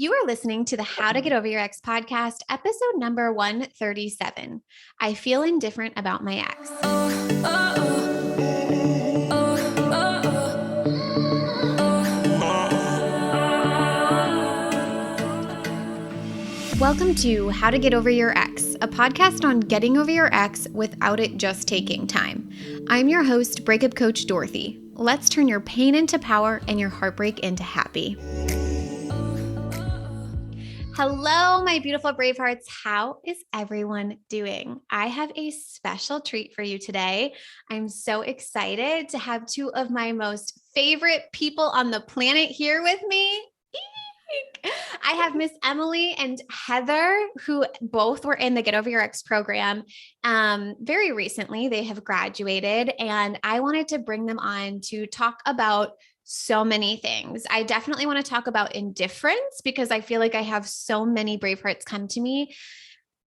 You are listening to the How to Get Over Your Ex podcast, episode number 137. I feel indifferent about my ex. Welcome to How to Get Over Your Ex, a podcast on getting over your ex without it just taking time. I'm your host, breakup coach Dorothy. Let's turn your pain into power and your heartbreak into happy. Hello, my beautiful Bravehearts. How is everyone doing? I have a special treat for you today. I'm so excited to have two of my most favorite people on the planet here with me. Eek. I have Miss Emily and Heather, who both were in the Get Over Your Ex program very recently. They have graduated, and I wanted to bring them on to talk about so many things. I definitely want to talk about indifference because I feel like I have so many Bravehearts come to me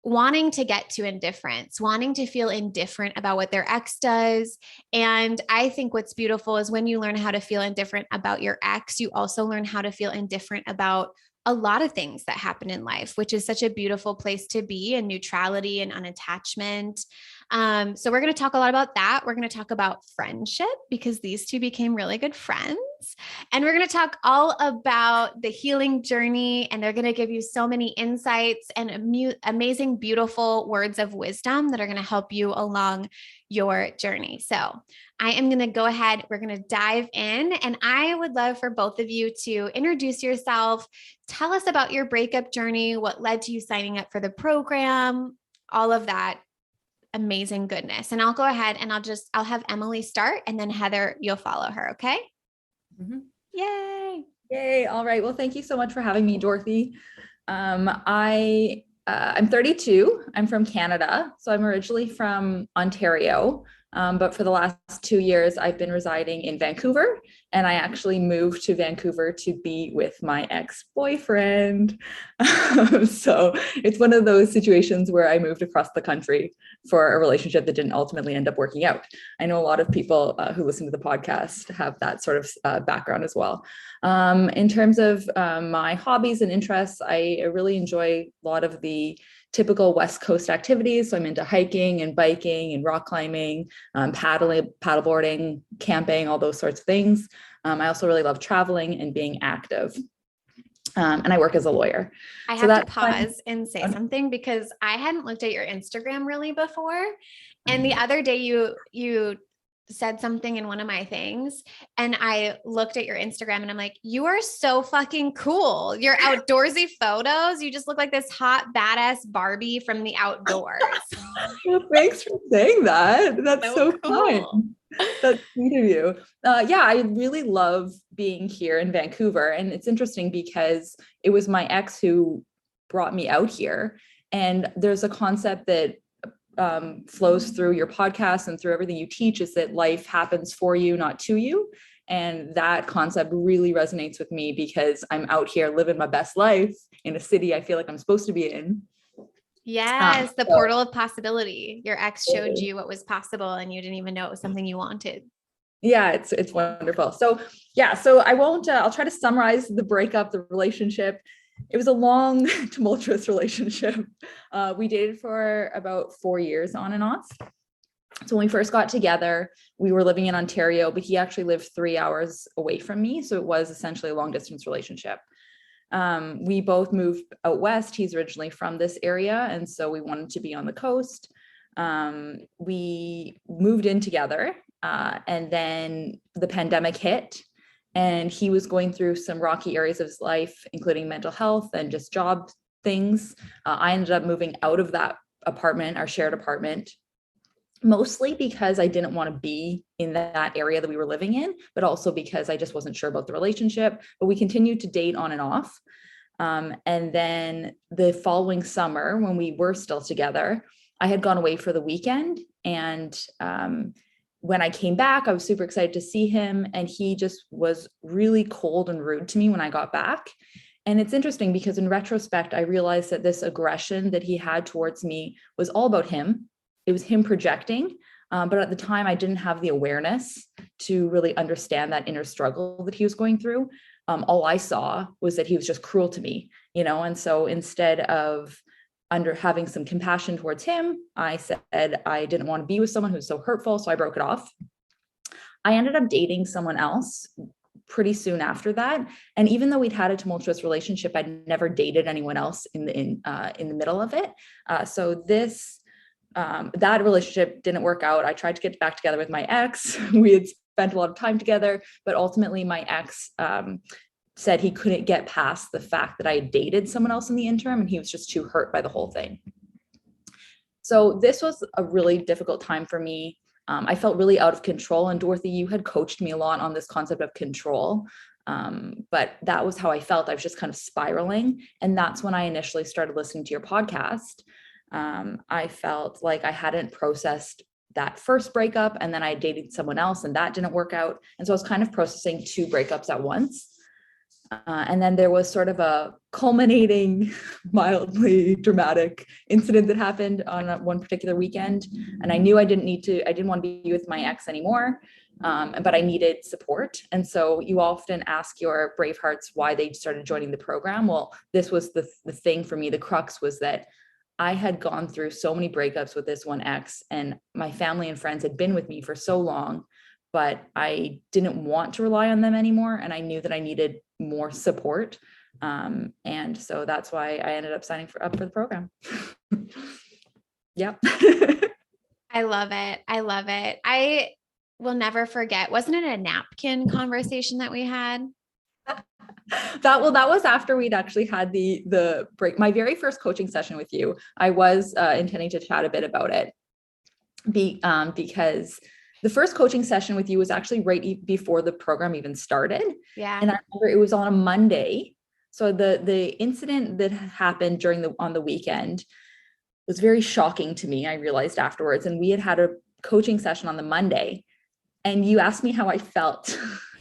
wanting to get to indifference, wanting to feel indifferent about what their ex does. And I think what's beautiful is when you learn how to feel indifferent about your ex, you also learn how to feel indifferent about a lot of things that happen in life, which is such a beautiful place to be, in neutrality and unattachment. So we're going to talk a lot about that. We're going to talk about friendship because these two became really good friends. And we're going to talk all about the healing journey. And they're going to give you so many insights and amazing, beautiful words of wisdom that are going to help you along your journey. So I am going to go ahead. We're going to dive in. And I would love for both of you to introduce yourself. Tell us about your breakup journey, what led to you signing up for the program, all of that amazing goodness. And I'll go ahead and I'll have Emily start, and then Heather, you'll follow her. Okay. Mm-hmm. Yay. Yay. All right. Well, thank you so much for having me, Dorothy. I'm 32. I'm from Canada. So I'm originally from Ontario. But for the last 2 years, I've been residing in Vancouver, and I actually moved to Vancouver to be with my ex-boyfriend. So it's one of those situations where I moved across the country for a relationship that didn't ultimately end up working out. I know a lot of people who listen to the podcast have that sort of background as well. In terms of my hobbies and interests, I really enjoy a lot of the typical West Coast activities. So I'm into hiking and biking and rock climbing, paddleboarding, camping, all those sorts of things. I also really love traveling and being active. And I work as a lawyer. I have to pause and say something because I hadn't looked at your Instagram really before. And the other day you said something in one of my things, and I looked at your Instagram and I'm like, you are so fucking cool. Your outdoorsy photos, you just look like this hot badass Barbie from the outdoors. Well, thanks for saying that. That's so cool. kind. That's sweet of you. Yeah, I really love being here in Vancouver. And it's interesting because it was my ex who brought me out here. And there's a concept that flows through your podcast and through everything you teach, is that life happens for you, not to you. And that concept really resonates with me because I'm out here living my best life in a city I feel like I'm supposed to be in. Yes, the portal of possibility. Your ex showed you what was possible and you didn't even know it was something you wanted. Yeah, it's wonderful. So I won't, I'll try to summarize the breakup, the relationship. It was a long, tumultuous relationship. We dated for about 4 years on and off. So when we first got together, we were living in Ontario, but he actually lived 3 hours away from me. So it was essentially a long distance relationship. We both moved out west. He's originally from this area, and so we wanted to be on the coast. We moved in together, and then the pandemic hit. And he was going through some rocky areas of his life, including mental health and just job things. I ended up moving out of that apartment, our shared apartment, mostly because I didn't want to be in that area that we were living in, but also because I just wasn't sure about the relationship. But we continued to date on and off. And then the following summer, when we were still together, I had gone away for the weekend. And when I came back, I was super excited to see him, and he just was really cold and rude to me when I got back. And it's interesting because in retrospect, I realized that this aggression that he had towards me was all about him. It was him projecting. But at the time, I didn't have the awareness to really understand that inner struggle that he was going through. all I saw was that he was just cruel to me, and so instead of having some compassion towards him, I said I didn't want to be with someone who's so hurtful, so I broke it off. I ended up dating someone else pretty soon after that, and even though we'd had a tumultuous relationship, I'd never dated anyone else in the middle of it. So that relationship didn't work out. I tried to get back together with my ex. We had spent a lot of time together, but ultimately my ex said he couldn't get past the fact that I dated someone else in the interim, and he was just too hurt by the whole thing. So this was a really difficult time for me. I felt really out of control. And Dorothy, you had coached me a lot on this concept of control. But that was how I felt. I was just kind of spiraling. And that's when I initially started listening to your podcast. I felt like I hadn't processed that first breakup, and then I dated someone else and that didn't work out. And so I was kind of processing 2 breakups at once. And then there was sort of a culminating, mildly dramatic incident that happened on one particular weekend. And I knew I didn't want to be with my ex anymore, but I needed support. And so you often ask your Bravehearts why they started joining the program. Well, this was the thing for me. The crux was that I had gone through so many breakups with this one ex, and my family and friends had been with me for so long, but I didn't want to rely on them anymore. And I knew that I needed more support. And so that's why I ended up signing up for the program. Yep. I love it. I love it. I will never forget. Wasn't it a napkin conversation that we had? That was after we'd actually had the break, my very first coaching session with you. I was intending to chat a bit about it because the first coaching session with you was actually right before the program even started. Yeah. And I remember it was on a Monday. So the incident that happened on the weekend was very shocking to me. I realized afterwards, and we had a coaching session on the Monday, and you asked me how I felt.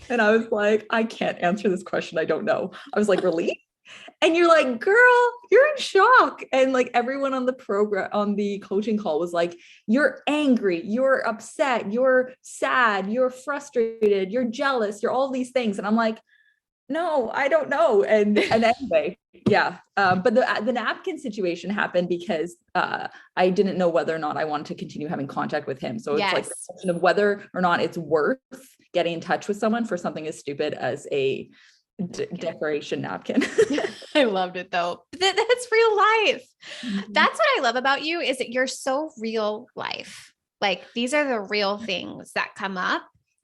And I was like, I can't answer this question. I don't know. I was like, relief. And you're like, girl, you're in shock. And like everyone on the program, on the coaching call was like, you're angry, you're upset, you're sad, you're frustrated, you're jealous, you're all these things. And I'm like, no, I don't know. And anyway, yeah. But the napkin situation happened because I didn't know whether or not I wanted to continue having contact with him. So it's like the question of whether or not it's worth getting in touch with someone for something as stupid as a decoration napkin. I loved it though. That's real life. Mm-hmm. That's what I love about you, is that you're so real life. Like these are the real things that come up,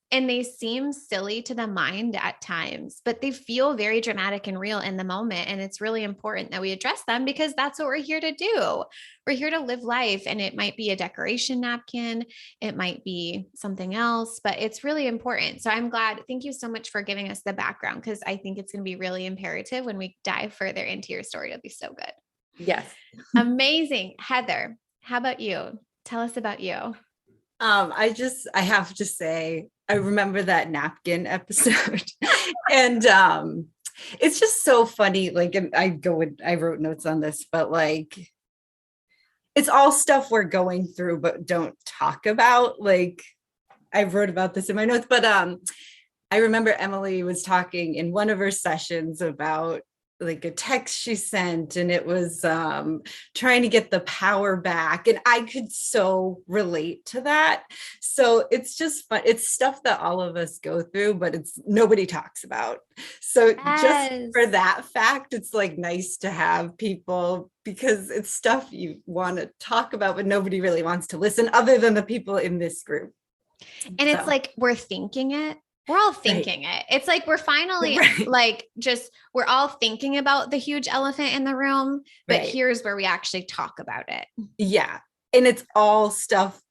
and they seem silly to the mind at times, but they feel very dramatic and real in the moment. And it's really important that we address them, because that's what we're here to do. We're here to live life. And it might be a decoration napkin, it might be something else, but it's really important. So I'm glad. Thank you so much for giving us the background, because I think it's going to be really imperative when we dive further into your story. It'll be so good. Yes. Amazing. Heather, how about you? Tell us about you. I have to say, I remember that napkin episode and it's just so funny. Like, and I wrote notes on this, but like, it's all stuff we're going through, but don't talk about. Like, I wrote about this in my notes, but I remember Emily was talking in one of her sessions about like a text she sent, and it was trying to get the power back, and I could so relate to that. So it's just fun. It's stuff that all of us go through, but it's nobody talks about. So just for that fact, it's like nice to have people, because it's stuff you want to talk about, but nobody really wants to listen other than the people in this group. And it's like, we're thinking it. We're all thinking it. It's like, we're finally we're all thinking about the huge elephant in the room, but here's where we actually talk about it. Yeah. And it's all stuff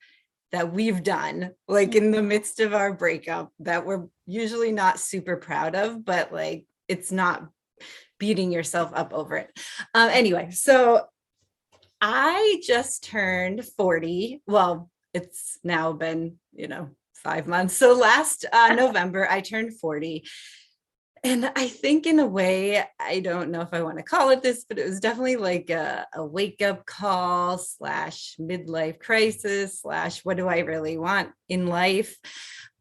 that we've done, like in the midst of our breakup, that we're usually not super proud of, but like, it's not beating yourself up over it. Anyway, so I just turned 40. Well, it's now been, 5 months. So last November, I turned 40. And I think in a way, I don't know if I want to call it this, but it was definitely like a wake up call / midlife crisis / what do I really want in life?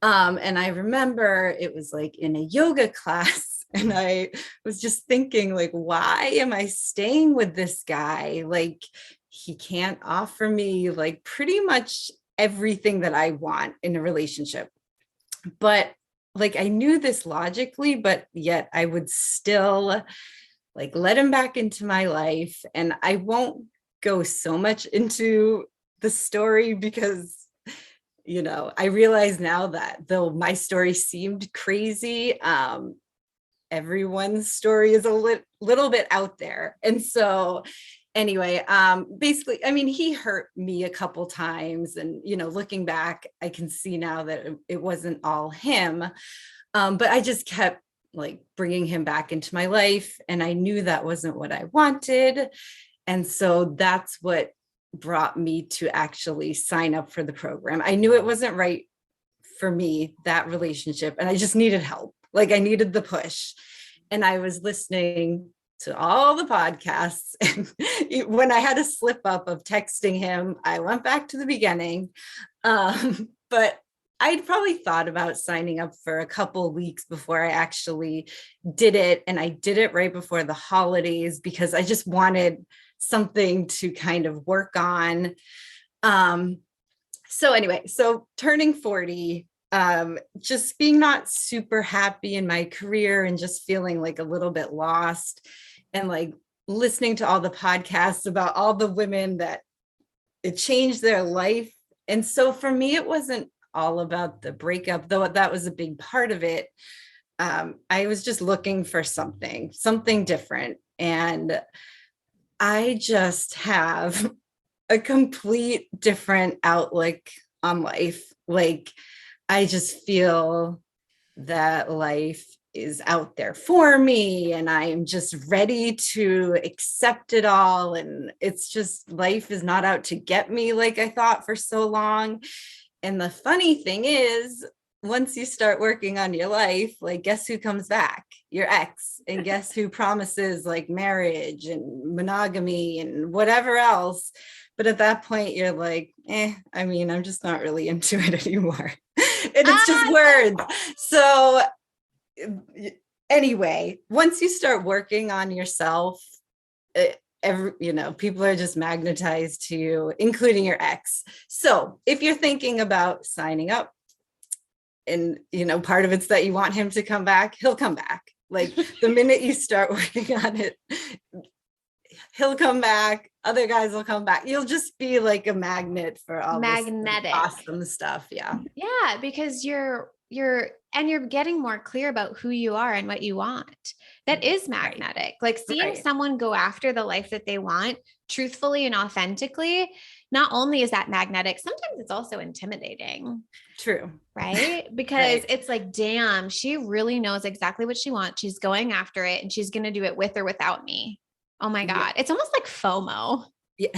And I remember it was like in a yoga class, And I was just thinking, like, why am I staying with this guy? Like, he can't offer me like pretty much everything that I want in a relationship. But like, I knew this logically, but yet I would still like let him back into my life. And I won't go so much into the story because, you know, I realize now that though my story seemed crazy, everyone's story is a little bit out there. And so anyway, basically, I mean, he hurt me a couple times, and, you know, looking back, I can see now that it wasn't all him. But I just kept like bringing him back into my life, and I knew that wasn't what I wanted. And so that's what brought me to actually sign up for the program. I knew it wasn't right for me, that relationship, and I just needed help. Like, I needed the push. And I was listening to all the podcasts. And when I had a slip up of texting him, I went back to the beginning. But I'd probably thought about signing up for a couple of weeks before I actually did it. And I did it right before the holidays because I just wanted something to kind of work on. So anyway, so turning 40, just being not super happy in my career and just feeling like a little bit lost, and like listening to all the podcasts about all the women that it changed their life. And so for me, it wasn't all about the breakup, though that was a big part of it. I was just looking for something different. And I just have a complete different outlook on life. Like, I just feel that life is out there for me, and I am just ready to accept it all. And it's just, life is not out to get me like I thought for so long. And the funny thing is, once you start working on your life, like, guess who comes back? Your ex. And guess who promises like marriage and monogamy and whatever else. But at that point, you're like, I mean, I'm just not really into it anymore. And it's just words. So anyway, once you start working on yourself, people are just magnetized to you, including your ex. So if you're thinking about signing up, and, you know, part of it's that you want him to come back, he'll come back. Like, the minute you start working on it, he'll come back. Other guys will come back. You'll just be like a magnet for all this awesome stuff. Yeah. Yeah. Because you're getting more clear about who you are and what you want. That is magnetic. Right. Like, seeing someone go after the life that they want truthfully and authentically, not only is that magnetic, sometimes it's also intimidating. True. Right? Because it's like, damn, she really knows exactly what she wants. She's going after it, and she's going to do it with or without me. Oh my God. It's almost like FOMO. Yeah,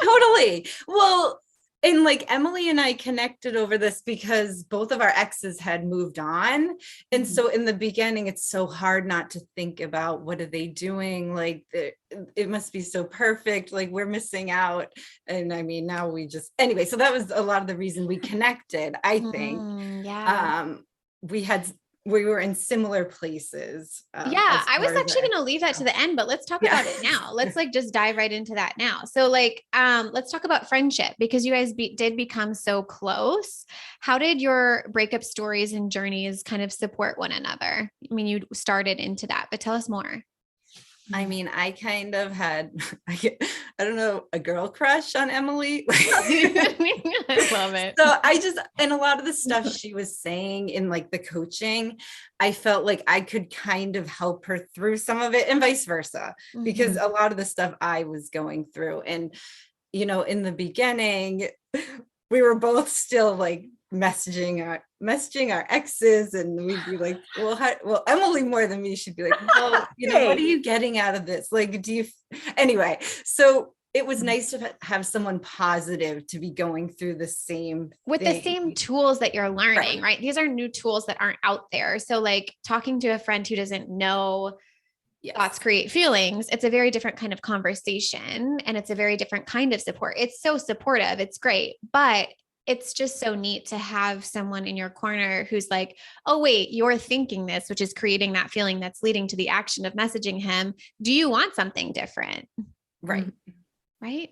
totally. Well, and like Emily and I connected over this because both of our exes had moved on. And so in the beginning, it's so hard not to think about, what are they doing? Like, it must be so perfect. Like, we're missing out. And I mean, now anyway, so that was a lot of the reason we connected, I think. Yeah. We were in similar places. I was actually going to leave that to the end, but let's talk about it now. Let's like just dive right into that now. So like, let's talk about friendship, because you guys did become so close. How did your breakup stories and journeys kind of support one another? I mean, you started into that, but tell us more. I mean, I kind of had, I don't know, a girl crush on Emily. I love it. So and a lot of the stuff she was saying in like the coaching, I felt like I could kind of help her through some of it, and vice versa, because a lot of the stuff I was going through. And, you know, in the beginning, we were both still like messaging our exes, and we'd be like, well, Emily more than me, she'd be like, well, you know, what are you getting out of this? Like, anyway, so it was nice to have someone positive to be going through the same the same tools that you're learning, right? These are new tools that aren't out there. So like, talking to a friend who doesn't know thoughts create feelings, it's a very different kind of conversation, and it's a very different kind of support. It's so supportive. It's great. But it's just so neat to have someone in your corner who's like, oh, wait, you're thinking this, which is creating that feeling that's leading to the action of messaging him. Do you want something different? Right. Right.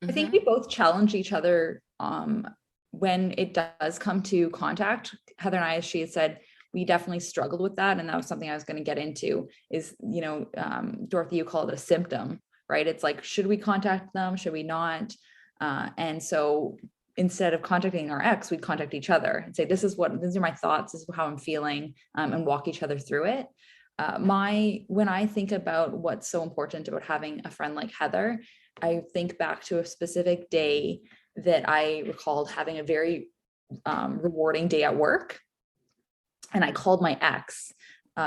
I think we both challenge each other when it does come to contact. Heather and I, as she had said, we definitely struggled with that. And that was something I was going to get into is, Dorothy, you call it a symptom, right? It's like, should we contact them? Should we not? And so instead of contacting our ex, we'd contact each other and say, these are my thoughts, this is how I'm feeling, and walk each other through it. When I think about what's so important about having a friend like Heather, I think back to a specific day that I recalled having a very rewarding day at work. And I called my ex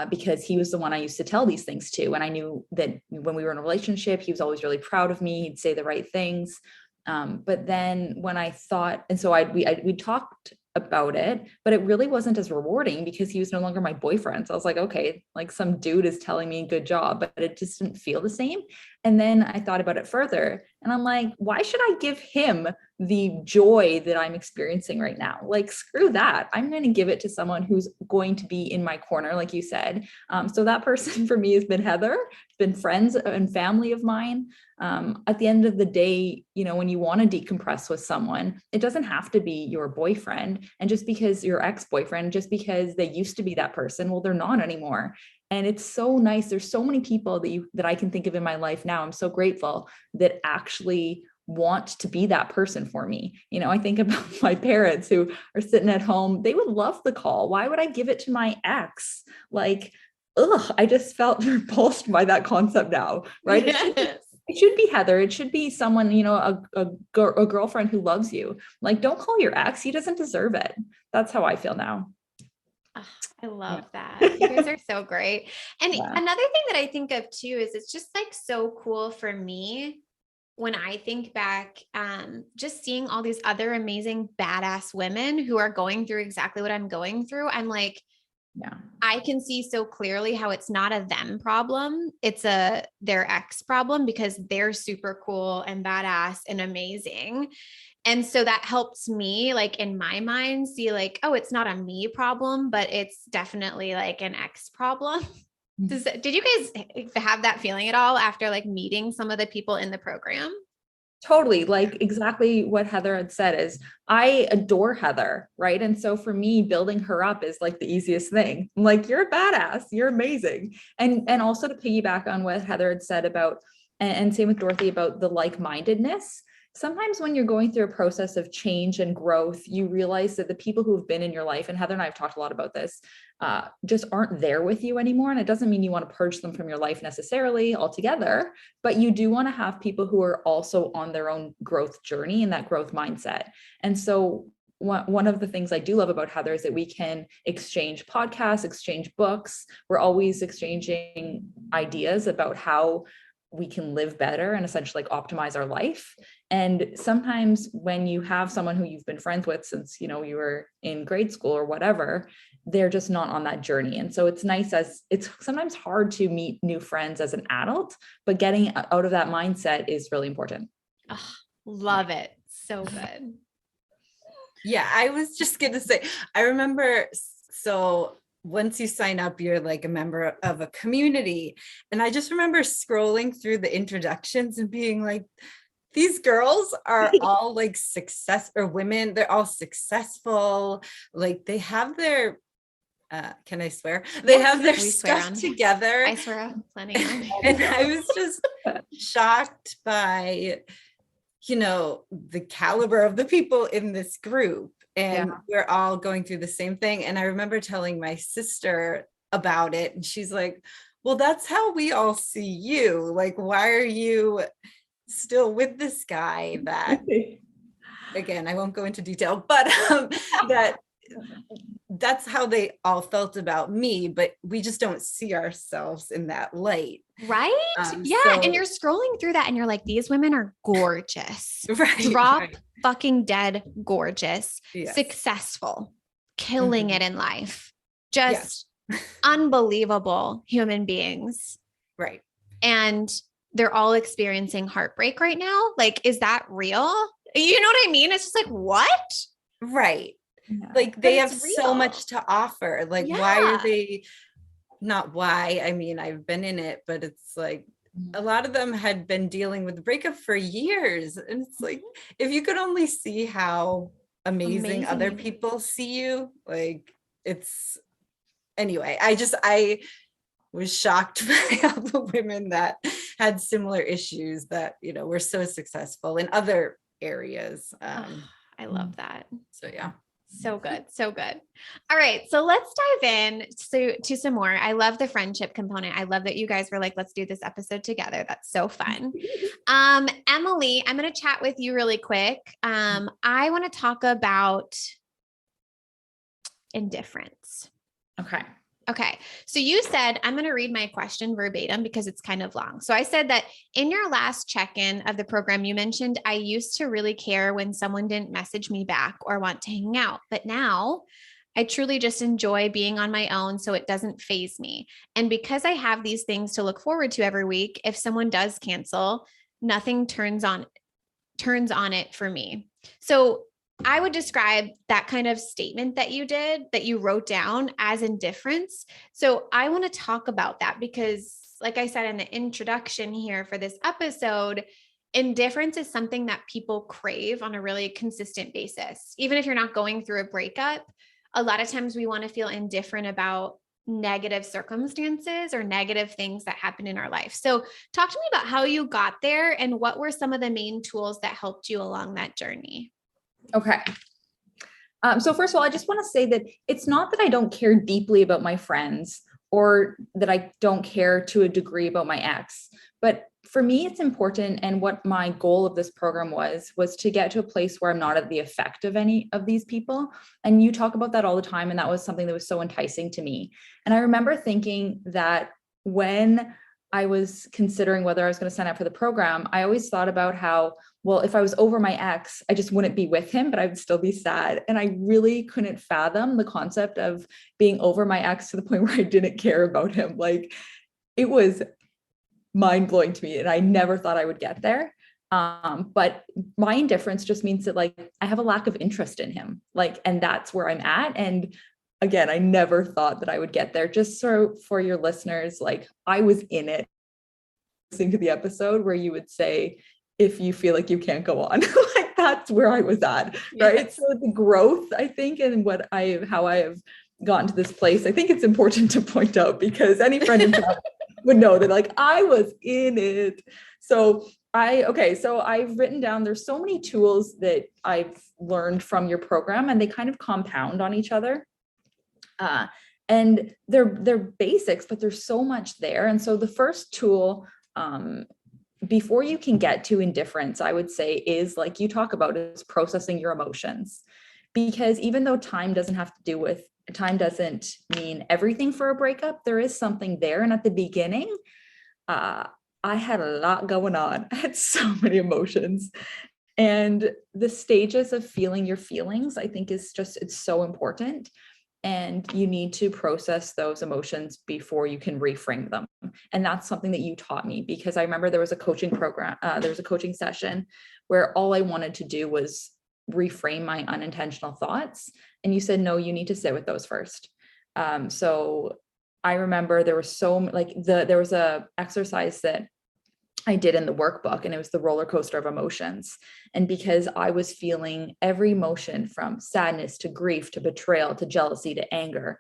because he was the one I used to tell these things to. And I knew that when we were in a relationship, he was always really proud of me. He'd say the right things. But then when I thought, and so we talked about it, but it really wasn't as rewarding because he was no longer my boyfriend. So I was like, okay, like some dude is telling me good job, but it just didn't feel the same. And then I thought about it further and I'm like, why should I give him the joy that I'm experiencing right now? Like, screw that. I'm going to give it to someone who's going to be in my corner, like you said. So that person for me has been Heather, been friends and family of mine. At the end of the day, when you want to decompress with someone, it doesn't have to be your boyfriend. And just because your ex-boyfriend, just because they used to be that person, well, they're not anymore. And it's so nice. There's so many people that I can think of in my life now. I'm so grateful that actually want to be that person for me. I think about my parents who are sitting at home. They would love the call. Why would I give it to my ex? Like, I just felt repulsed by that concept now, right? Yes. It should be Heather. It should be someone, a girlfriend who loves you. Like, don't call your ex. He doesn't deserve it. That's how I feel now. Oh, I love that. You guys are so great. And another thing that I think of too is it's just like so cool for me when I think back, just seeing all these other amazing badass women who are going through exactly what I'm going through. I'm like, I can see so clearly how it's not a them problem. It's their ex problem because they're super cool and badass and amazing. And so that helps me, like in my mind, see like, oh, it's not a me problem, but it's definitely like an ex problem. Did you guys have that feeling at all after like meeting some of the people in the program? Totally. Like exactly what Heather had said is I adore Heather. Right. And so for me, building her up is like the easiest thing. I'm like, you're a badass. You're amazing. And also to piggyback on what Heather had said about, and same with Dorothy about the like-mindedness. Sometimes when you're going through a process of change and growth, you realize that the people who have been in your life, and Heather and I have talked a lot about this, just aren't there with you anymore. And it doesn't mean you want to purge them from your life necessarily altogether, but you do want to have people who are also on their own growth journey and that growth mindset. And so one of the things I do love about Heather is that we can exchange podcasts, exchange books. We're always exchanging ideas about how we can live better and essentially like optimize our life. And sometimes when you have someone who you've been friends with since, you were in grade school or whatever, they're just not on that journey. And so it's nice it's sometimes hard to meet new friends as an adult, but getting out of that mindset is really important. Oh, love it. So good. Yeah. I was just going to say, I remember, so once you sign up, you're like a member of a community. And I just remember scrolling through the introductions and being like, these girls are all like women. They're all successful. Like they have their, can I swear? They have their stuff together. I swear plenty. And I was just shocked by, the caliber of the people in this group. And we're all going through the same thing. And I remember telling my sister about it. And she's like, well, that's how we all see you. Like, why are you still with this guy that, again, I won't go into detail, but that's how they all felt about me, but we just don't see ourselves in that light. Right? And you're scrolling through that and you're like, these women are gorgeous. Drop fucking dead gorgeous, successful, killing it in life. Just unbelievable human beings. Right. And they're all experiencing heartbreak right now. Like, is that real? You know what I mean? It's just like, what? Right. Yeah. Like But they have it's so real. much to offer. Like, why are Yeah. they not why? I mean, I've been in it, but it's like a lot of them had been dealing with the breakup for years. And it's like, if you could only see how amazing Amazing other you guys. people see you, like it's anyway, I was shocked by all the women that had similar issues that, were so successful in other areas. Oh, I love that. So yeah. So good. So good. All right. So let's dive in to some more. I love the friendship component. I love that you guys were like, let's do this episode together. That's so fun. Emily, I'm going to chat with you really quick. I want to talk about indifference. Okay. Okay. So you said, I'm going to read my question verbatim because it's kind of long. So I said that in your last check-in of the program, you mentioned I used to really care when someone didn't message me back or want to hang out, but now I truly just enjoy being on my own so it doesn't faze me. And because I have these things to look forward to every week, if someone does cancel, nothing turns on it for me. So I would describe that kind of statement that you did, that you wrote down, as indifference. So I want to talk about that because, like I said in the introduction here for this episode, indifference is something that people crave on a really consistent basis. Even if you're not going through a breakup, a lot of times we want to feel indifferent about negative circumstances or negative things that happen in our life. So talk to me about how you got there and what were some of the main tools that helped you along that journey. Okay. So first of all, I just want to say that it's not that I don't care deeply about my friends or that I don't care to a degree about my ex, but for me, it's important. And what my goal of this program was to get to a place where I'm not at the effect of any of these people. And you talk about that all the time. And that was something that was so enticing to me. And I remember thinking that when I was considering whether I was going to sign up for the program, I always thought about how, well, if I was over my ex, I just wouldn't be with him, but I would still be sad. And I really couldn't fathom the concept of being over my ex to the point where I didn't care about him. Like, it was mind blowing to me. And I never thought I would get there. But my indifference just means that, like, I have a lack of interest in him, like, and that's where I'm at. And again, I never thought that I would get there. Just so for your listeners, like, I was in it, listening to the episode where you would say, if you feel like you can't go on, like, that's where I was at. Right. Yes. So the growth, I think, and how I have gotten to this place, I think it's important to point out, because any friend and family would know that, like, I was in it. So I've written down, there's so many tools that I've learned from your program, and they kind of compound on each other. And they're basics, but there's so much there. And so the first tool, before you can get to indifference, I would say, is, like you talk about, is processing your emotions. Because even though time doesn't mean everything for a breakup, there is something there. And at the beginning, I had a lot going on. I had so many emotions. And the stages of feeling your feelings, I think, it's so important. And you need to process those emotions before you can reframe them. And that's something that you taught me, because I remember there was a coaching session where all I wanted to do was reframe my unintentional thoughts. And you said, no, you need to sit with those first. So I remember there was there was a exercise that I did in the workbook, and it was the roller coaster of emotions. And because I was feeling every emotion, from sadness to grief to betrayal to jealousy to anger,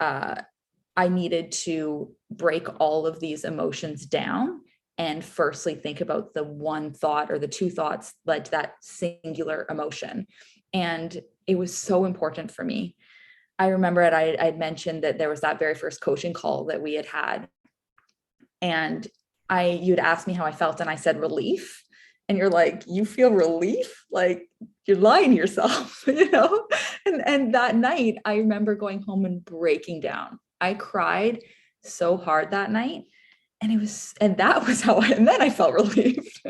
I needed to break all of these emotions down and firstly think about the one thought or the two thoughts led to that singular emotion. And it was so important for me. I remember I'd mentioned that there was that very first coaching call that we had. And you'd asked me how I felt, and I said relief. And you're like, you feel relief? Like, you're lying to yourself, And that night, I remember going home and breaking down. I cried so hard that night. And then I felt relieved.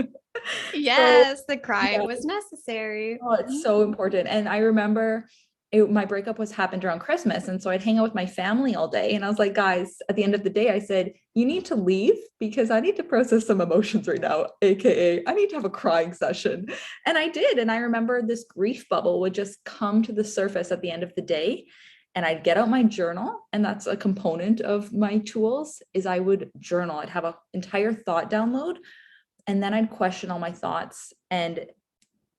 Yes, the cry Yeah. was necessary. Oh, it's so important. And I remember my breakup was happened around Christmas. And so I'd hang out with my family all day. And I was like, guys, at the end of the day, I said, you need to leave because I need to process some emotions right now, AKA I need to have a crying session. And I did. And I remember this grief bubble would just come to the surface at the end of the day. And I'd get out my journal. And that's a component of my tools is I would journal. I'd have an entire thought download. And then I'd question all my thoughts. And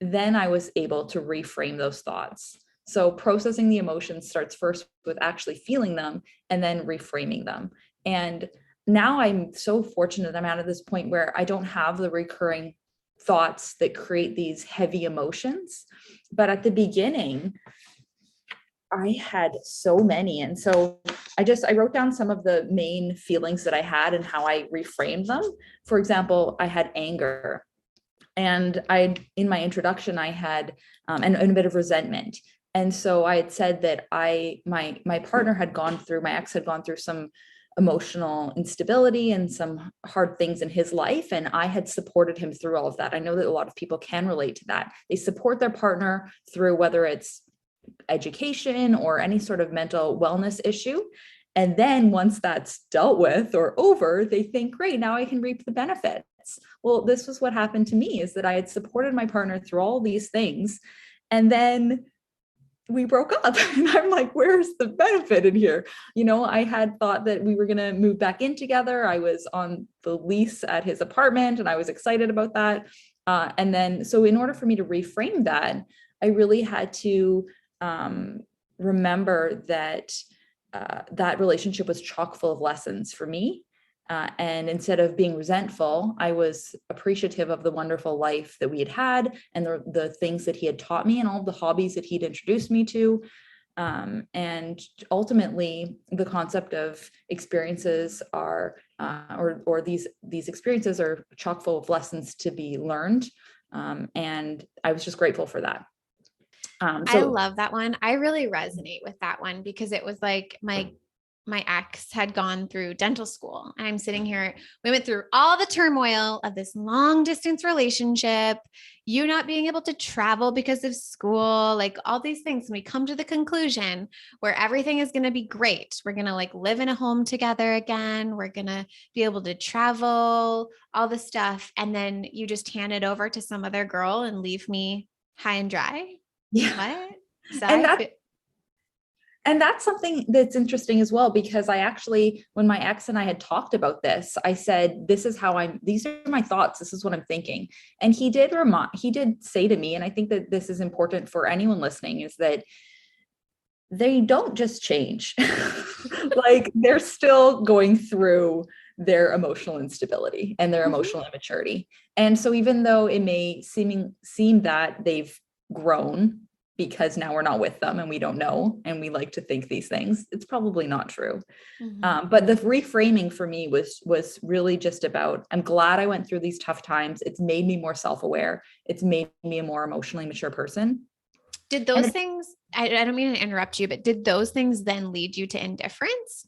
then I was able to reframe those thoughts. So processing the emotions starts first with actually feeling them and then reframing them. And now I'm so fortunate I'm at this point where I don't have the recurring thoughts that create these heavy emotions. But at the beginning, I had so many. And so I wrote down some of the main feelings that I had and how I reframed them. For example, I had anger. And in my introduction, I had and a bit of resentment. And so I had said that my partner had gone through, my ex had gone through some emotional instability and some hard things in his life. And I had supported him through all of that. I know that a lot of people can relate to that. They support their partner through whether it's education or any sort of mental wellness issue. And then once that's dealt with or over, they think, great, now I can reap the benefits. Well, this was what happened to me is that I had supported my partner through all these things. And then we broke up and I'm like, where's the benefit in here? I had thought that we were going to move back in together. I was on the lease at his apartment and I was excited about that. And then, so in order for me to reframe that, I really had to remember that that relationship was chock full of lessons for me. And instead of being resentful, I was appreciative of the wonderful life that we had and the things that he had taught me and all the hobbies that he'd introduced me to. And ultimately, the concept of experiences are, or these experiences are chock full of lessons to be learned. And I was just grateful for that. I love that one. I really resonate with that one because it was like my ex had gone through dental school and I'm sitting here. We went through all the turmoil of this long distance relationship, you not being able to travel because of school, like all these things. And we come to the conclusion where everything is going to be great. We're going to like live in a home together again. We're going to be able to travel, all the stuff. And then you just hand it over to some other girl and leave me high and dry. Yeah. What? So and that's something that's interesting as well, because I actually, when my ex and I had talked about this, I said, these are my thoughts. This is what I'm thinking. And he did say to me, and I think that this is important for anyone listening, is that they don't just change. Like they're still going through their emotional instability and their emotional immaturity. And so even though it may seem that they've grown, because now we're not with them and we don't know, and we like to think these things, it's probably not true. But the reframing for me was really just about, I'm glad I went through these tough times. It's made me more self-aware. It's made me a more emotionally mature person. Did those things, I don't mean to interrupt you, but did those things then lead you to indifference?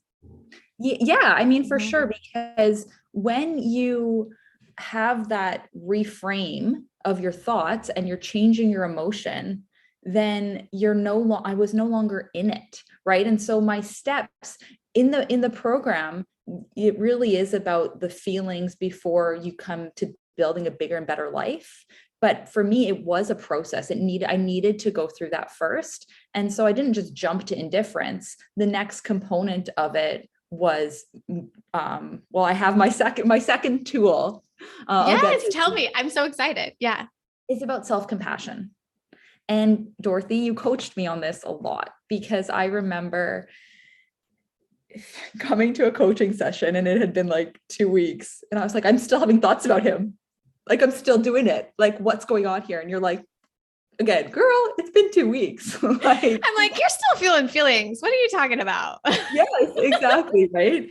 Yeah, I mean, for sure, because when you have that reframe of your thoughts and you're changing your emotion, then I was no longer in it, right? And so my steps in the program, it really is about the feelings before you come to building a bigger and better life. But for me, it was a process. I needed to go through that first. And so I didn't just jump to indifference. The next component of it was, I have my second tool. Yes, tell me. I'm so excited. Yeah. It's about self-compassion. And Dorothy, you coached me on this a lot, because I remember coming to a coaching session and it had been like 2 weeks. And I was like, I'm still having thoughts about him. Like, I'm still doing it. Like, what's going on here? And you're like, again, girl, it's been 2 weeks. I'm like, you're still feeling feelings. What are you talking about? Yes, exactly. Right.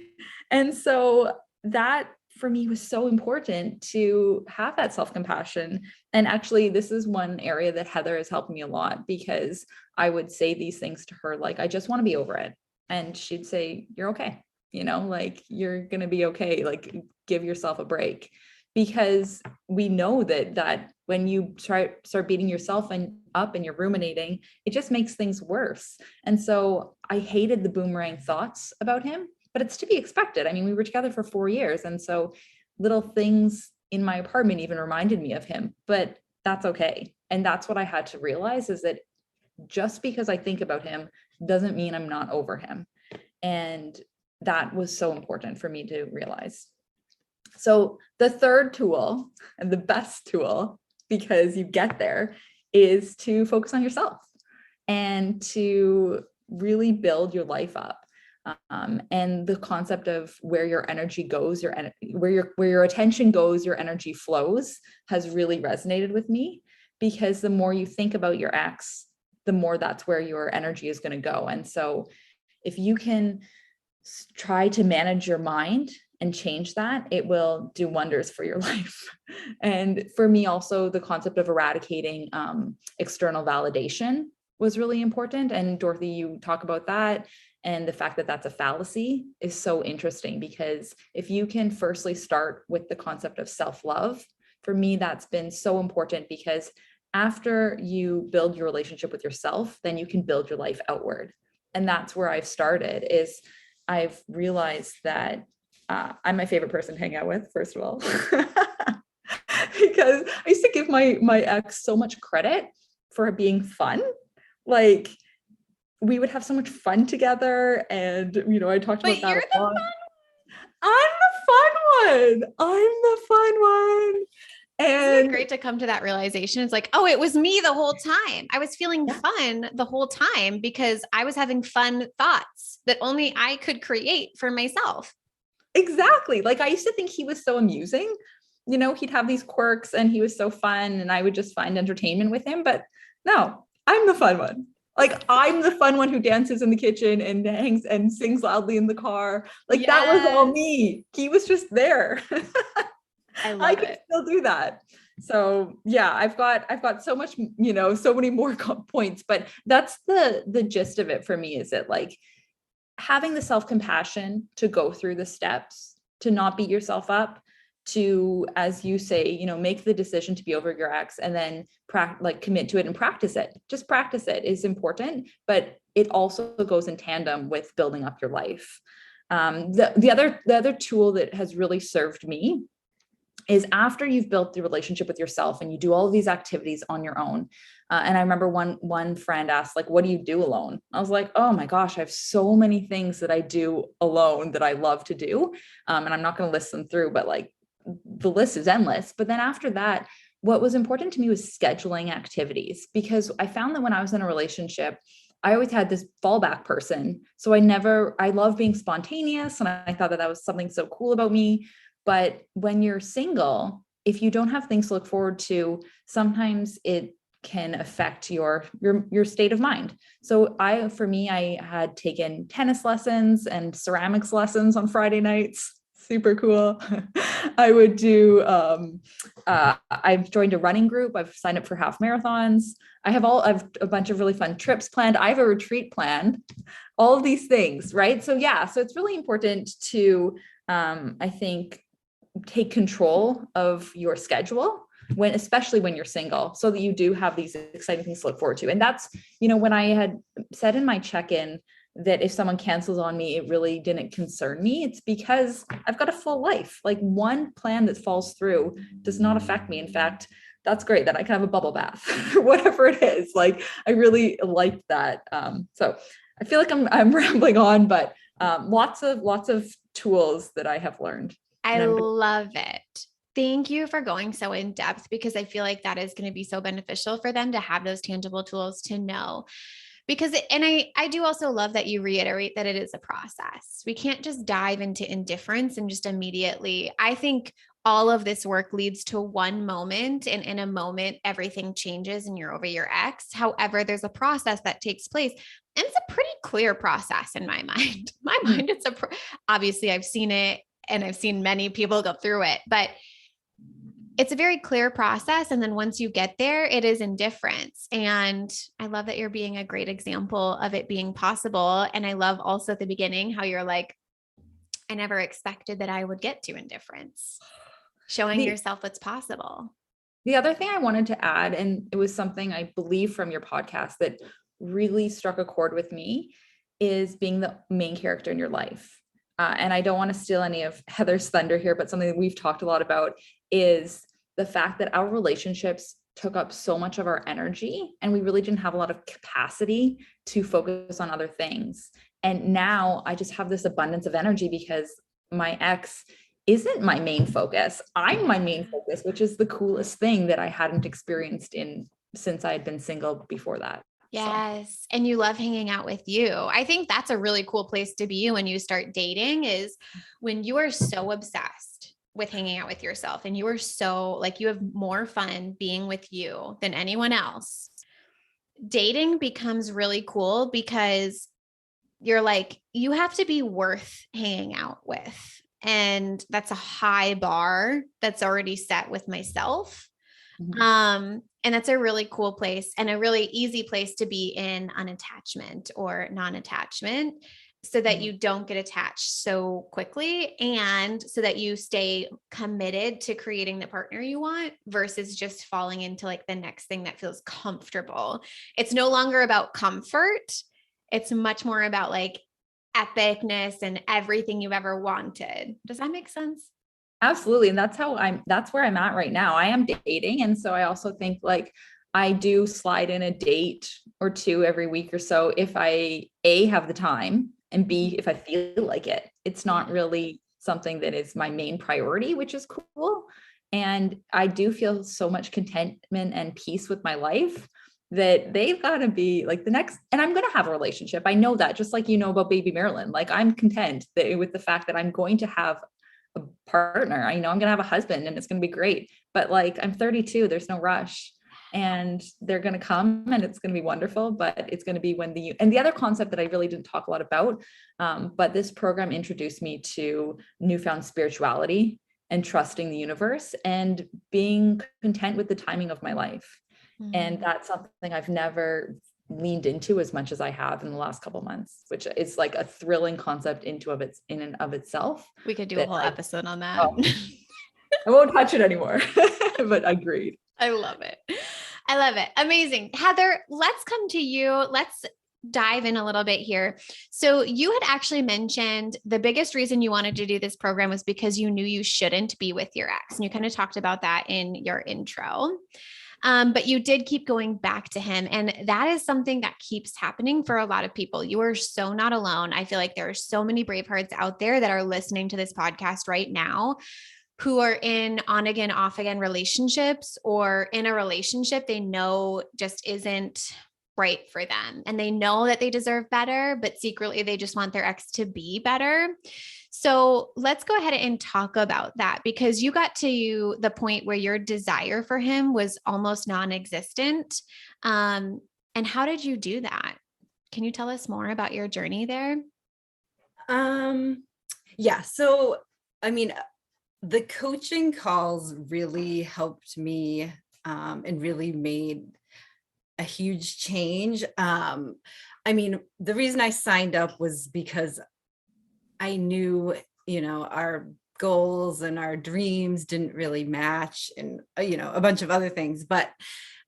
And so that for me was so important to have that self-compassion. And actually, this is one area that Heather has helped me a lot, because I would say these things to her, like, I just want to be over it. And she'd say, you're okay. Like, you're going to be okay. Like, give yourself a break. because we know that when you start beating yourself up and you're ruminating, it just makes things worse. And so I hated the boomerang thoughts about him, but it's to be expected. I mean, we were together for 4 years. And so little things in my apartment even reminded me of him, but that's okay. And that's what I had to realize, is that just because I think about him doesn't mean I'm not over him. And that was so important for me to realize. So the third tool, and the best tool, because you get there, is to focus on yourself and to really build your life up. And the concept of where your energy goes, where your attention goes, your energy flows, has really resonated with me, because the more you think about your ex, the more that's where your energy is going to go. And so if you can try to manage your mind and change that, it will do wonders for your life. And for me also, the concept of eradicating external validation was really important. And Dorothy, you talk about that, and the fact that that's a fallacy is so interesting, because if you can firstly start with the concept of self-love, for me, that's been so important, because after you build your relationship with yourself, then you can build your life outward. And that's where I've started, is I've realized that I'm my favorite person to hang out with, first of all, because I used to give my ex so much credit for being fun. Like, we would have so much fun together, and I talked about that a lot. I'm the fun one. And isn't it great to come to that realization? It's like, oh, it was me the whole time. I was feeling fun the whole time because I was having fun thoughts that only I could create for myself. Exactly. Like, I used to think he was so amusing. He'd have these quirks and he was so fun, and I would just find entertainment with him. But no, I'm the fun one. Like, I'm the fun one who dances in the kitchen and hangs and sings loudly in the car. Like, that was all me. He was just there. I can still do that. So yeah, I've got so much, so many more points, but that's the gist of it for me, is that, like, having the self-compassion to go through the steps, to not beat yourself up, to, as you say, make the decision to be over your ex, and then commit to it and practice it. Just practice it is important, but it also goes in tandem with building up your life. The other tool that has really served me is, after you've built the relationship with yourself and you do all of these activities on your own. And I remember one friend asked, like, what do you do alone? I was like, oh my gosh, I have so many things that I do alone that I love to do. And I'm not going to list them through, but like, the list is endless. But then after that, what was important to me was scheduling activities, because I found that when I was in a relationship, I always had this fallback person. So I love being spontaneous. And I thought that was something so cool about me. But when you're single, if you don't have things to look forward to, sometimes it can affect your state of mind. So for me, I had taken tennis lessons and ceramics lessons on Friday nights. Super cool. I would do, I've joined a running group. I've signed up for half marathons. I've a bunch of really fun trips planned. I have a retreat planned, all of these things. Right. So yeah, so it's really important to, I think, take control of your schedule, especially when you're single, so that you do have these exciting things to look forward to. And that's, when I had said in my check-in that if someone cancels on me, it really didn't concern me. It's because I've got a full life. Like, one plan that falls through does not affect me. In fact, that's great that I can have a bubble bath or whatever it is. Like, I really liked that. So I feel like I'm rambling on, but lots of tools that I have learned. I love it. Thank you for going so in depth, because I feel like that is going to be so beneficial for them to have those tangible tools to know. Because, I do also love that you reiterate that it is a process. We can't just dive into indifference and just immediately. I think all of this work leads to one moment, and in a moment, everything changes and you're over your ex. However, there's a process that takes place, and it's a pretty clear process in my mind. My mind, obviously I've seen it, and I've seen many people go through it, but it's a very clear process. And then once you get there, it is indifference. And I love that you're being a great example of it being possible. And I love also at the beginning how you're like, I never expected that I would get to indifference. showing The yourself what's possible. The other thing I wanted to add, and it was something I believe from your podcast that really struck a chord with me, is being the main character in your life. And I don't want to steal any of Heather's thunder here, but something that we've talked a lot about is the fact that our relationships took up so much of our energy and we really didn't have a lot of capacity to focus on other things. And now I just have this abundance of energy because my ex isn't my main focus. I'm my main focus, which is the coolest thing that I hadn't experienced since I had been single before that. Yes. So. And you love hanging out with you. I think that's a really cool place to be when you start dating, is when you are so obsessed with hanging out with yourself and you are so like, you have more fun being with you than anyone else. Dating becomes really cool because you're like, you have to be worth hanging out with. And that's a high bar that's already set with myself. Mm-hmm. And that's a really cool place and a really easy place to be in unattachment or non-attachment, so that you don't get attached so quickly and so that you stay committed to creating the partner you want versus just falling into like the next thing that feels comfortable. It's no longer about comfort. It's much more about like epicness and everything you've ever wanted. Does that make sense? Absolutely. And that's where I'm at right now. I am dating. And so I also think like I do slide in a date or two every week or so if I have the time, and B, if I feel like it. It's not really something that is my main priority, which is cool. And I do feel so much contentment and peace with my life that they've got to be like the next, and I'm going to have a relationship. I know that, just like, you know, about baby Marilyn, like I'm content with the fact that I'm going to have a partner. I know I'm going to have a husband and it's going to be great, but like, I'm 32, there's no rush, and they're going to come and it's going to be wonderful, but it's going to be when and the other concept that I really didn't talk a lot about, but this program introduced me to newfound spirituality and trusting the universe and being content with the timing of my life. And that's something I've never leaned into as much as I have in the last couple of months, which is like a thrilling concept in and of itself. We could do a whole episode on that. I won't touch it anymore, but agreed. I love it. I love it. Amazing. Heather, let's come to you. Let's dive in a little bit here. So you had actually mentioned the biggest reason you wanted to do this program was because you knew you shouldn't be with your ex. And you kind of talked about that in your intro. But you did keep going back to him. And that is something that keeps happening for a lot of people. You are so not alone. I feel like there are so many Bravehearts out there that are listening to this podcast right now who are in on again, off again relationships, or in a relationship they know just isn't right for them. And they know that they deserve better, but secretly they just want their ex to be better. So let's go ahead and talk about that, because you got to the point where your desire for him was almost non-existent. And how did you do that? Can you tell us more about your journey there? Yeah. So, I mean, the coaching calls really helped me, and really made a huge change. I mean, the reason I signed up was because I knew, you know, our goals and our dreams didn't really match, and, you know, a bunch of other things. But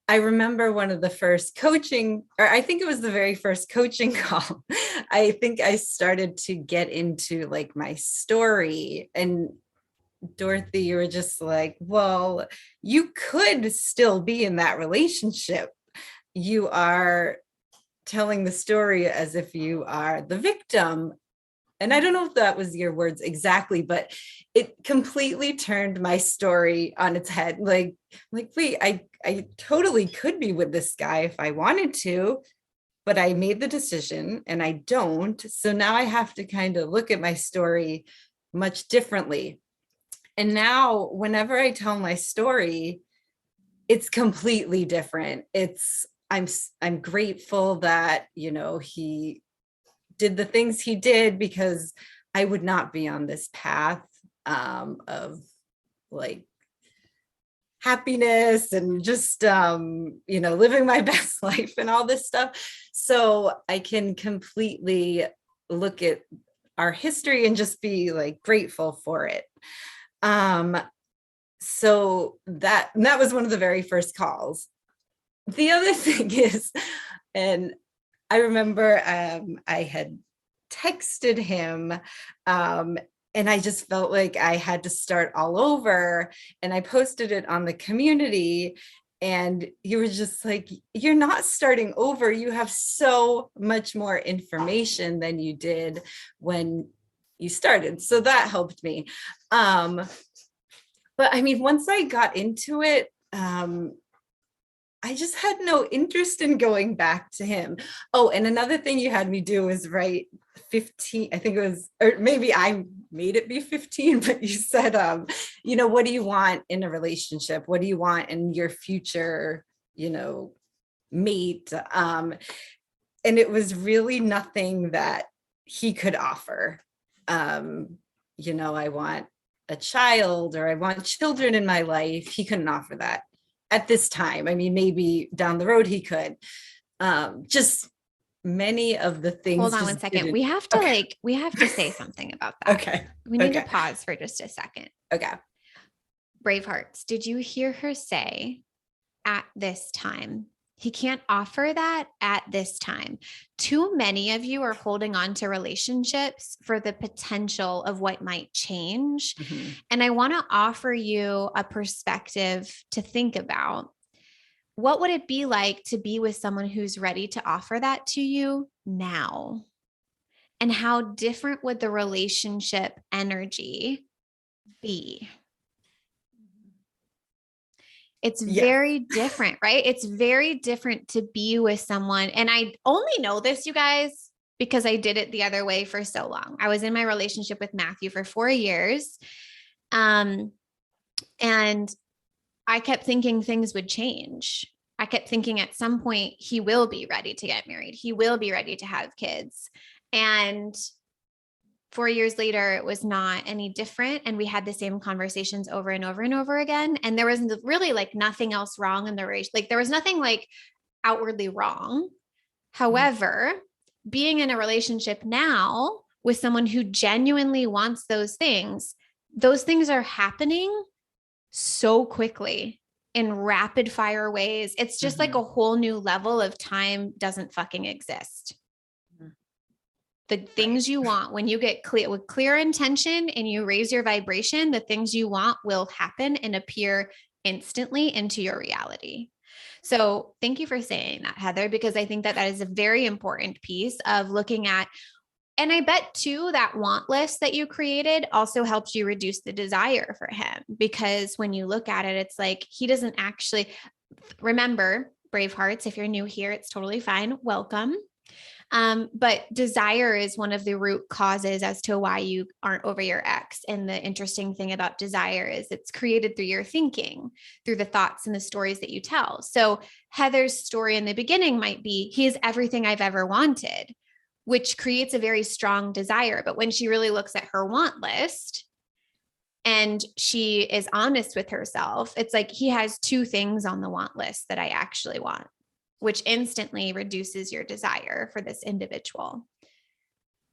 I remember one of the first coaching, or I think it was the very first coaching call. I think I started to get into like my story, and Dorothy, you were just like, well, you could still be in that relationship. You are telling the story as if you are the victim. And I don't know if that was your words exactly, but it completely turned my story on its head. Like, wait, I totally could be with this guy if I wanted to, but I made the decision and I don't. So now I have to kind of look at my story much differently. And now whenever I tell my story, it's completely different. I'm grateful that, you know, he did the things he did, because I would not be on this path of like happiness and just, you know, living my best life and all this stuff. So I can completely look at our history and just be like grateful for it. so that was one of the very first calls. The other thing is, and I remember I had texted him, and I just felt like I had to start all over, and I posted it on the community, and you were just like, you're not starting over. You have so much more information than you did when you started. So that helped me. But I mean, once I got into it, I just had no interest in going back to him. Oh, and another thing you had me do was write 15, I think it was, or maybe I made it be 15, but you said, what do you want in a relationship? What do you want in your future, mate? And it was really nothing that he could offer. I want a child, or I want children in my life. He couldn't offer that at this time. I mean, maybe down the road he could. Just many of the things. Hold on one second. We have to we have to say something about that. Okay. We need to pause for just a second. Okay. Bravehearts, did you hear her say at this time? He can't offer that at this time. Too many of you are holding on to relationships for the potential of what might change. Mm-hmm. And I want to offer you a perspective to think about. What would it be like to be with someone who's ready to offer that to you now? And how different would the relationship energy be? It's very different, right? It's very different to be with someone. And I only know this, you guys, because I did it the other way for so long. I was in my relationship with Matthew for 4 years. And I kept thinking things would change. I kept thinking at some point he will be ready to get married. He will be ready to have kids. And 4 years later, it was not any different. And we had the same conversations over and over and over again. And there was really nothing else wrong in the relationship. There was nothing outwardly wrong. However, being in a relationship now with someone who genuinely wants those things are happening so quickly in rapid fire ways. It's just like a whole new level of time doesn't fucking exist. The things you want, when you get clear with clear intention and you raise your vibration, the things you want will happen and appear instantly into your reality. So thank you for saying that, Heather, because I think that is a very important piece of looking at. And I bet too, that want list that you created also helps you reduce the desire for him, because when you look at it, it's like, he doesn't actually remember. Bravehearts, if you're new here, it's totally fine. Welcome. But desire is one of the root causes as to why you aren't over your ex. And the interesting thing about desire is it's created through your thinking, through the thoughts and the stories that you tell. So Heather's story in the beginning might be, he is everything I've ever wanted, which creates a very strong desire. But when she really looks at her want list and she is honest with herself, it's like, he has 2 things on the want list that I actually want, which instantly reduces your desire for this individual.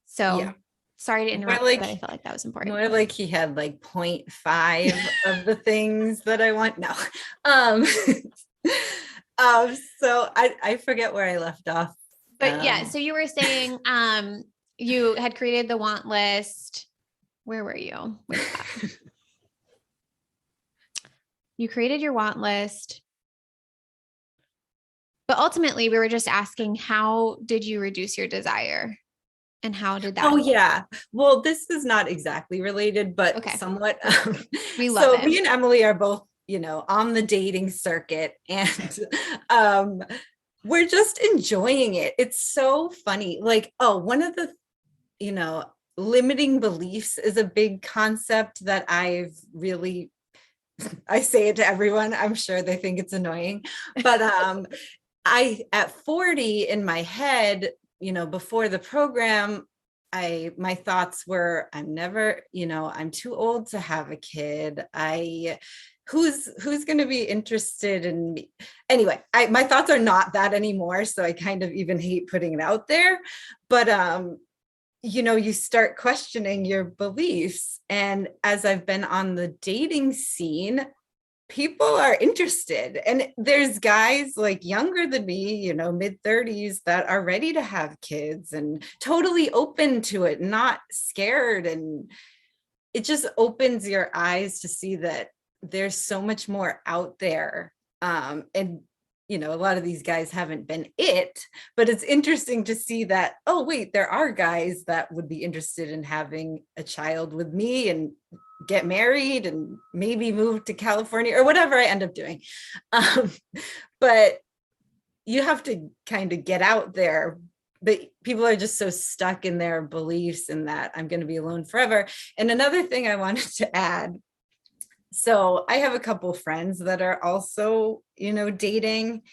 So sorry to interrupt, but I felt like that was important. More like he had 0.5 of the things that I want. No. So I forget where I left off. But so you were saying you had created the want list. Where were you? You created your want list. But ultimately, we were just asking, how did you reduce your desire? And how did that? Oh, yeah. Well, this is not exactly related, but somewhat. We love it. Me and Emily are both, on the dating circuit, and we're just enjoying it. It's so funny. One of the, limiting beliefs is a big concept that I say it to everyone. I'm sure they think it's annoying, but at 40 in my head, before the program, my thoughts were, I'm too old to have a kid. Who's going to be interested in me? Anyway, my thoughts are not that anymore. So I kind of even hate putting it out there, but, you start questioning your beliefs. And as I've been on the dating scene, people are interested. And there's guys like younger than me, you know, mid-30s that are ready to have kids and totally open to it, not scared. And it just opens your eyes to see that there's so much more out there. And you know, a lot of these guys haven't been it, but it's interesting to see that, oh, wait, there are guys that would be interested in having a child with me and get married and maybe move to California or whatever I end up doing. But you have to kind of get out there. But people are just so stuck in their beliefs and that I'm going to be alone forever. And another thing I wanted to add, so I have a couple friends that are also, you know, dating.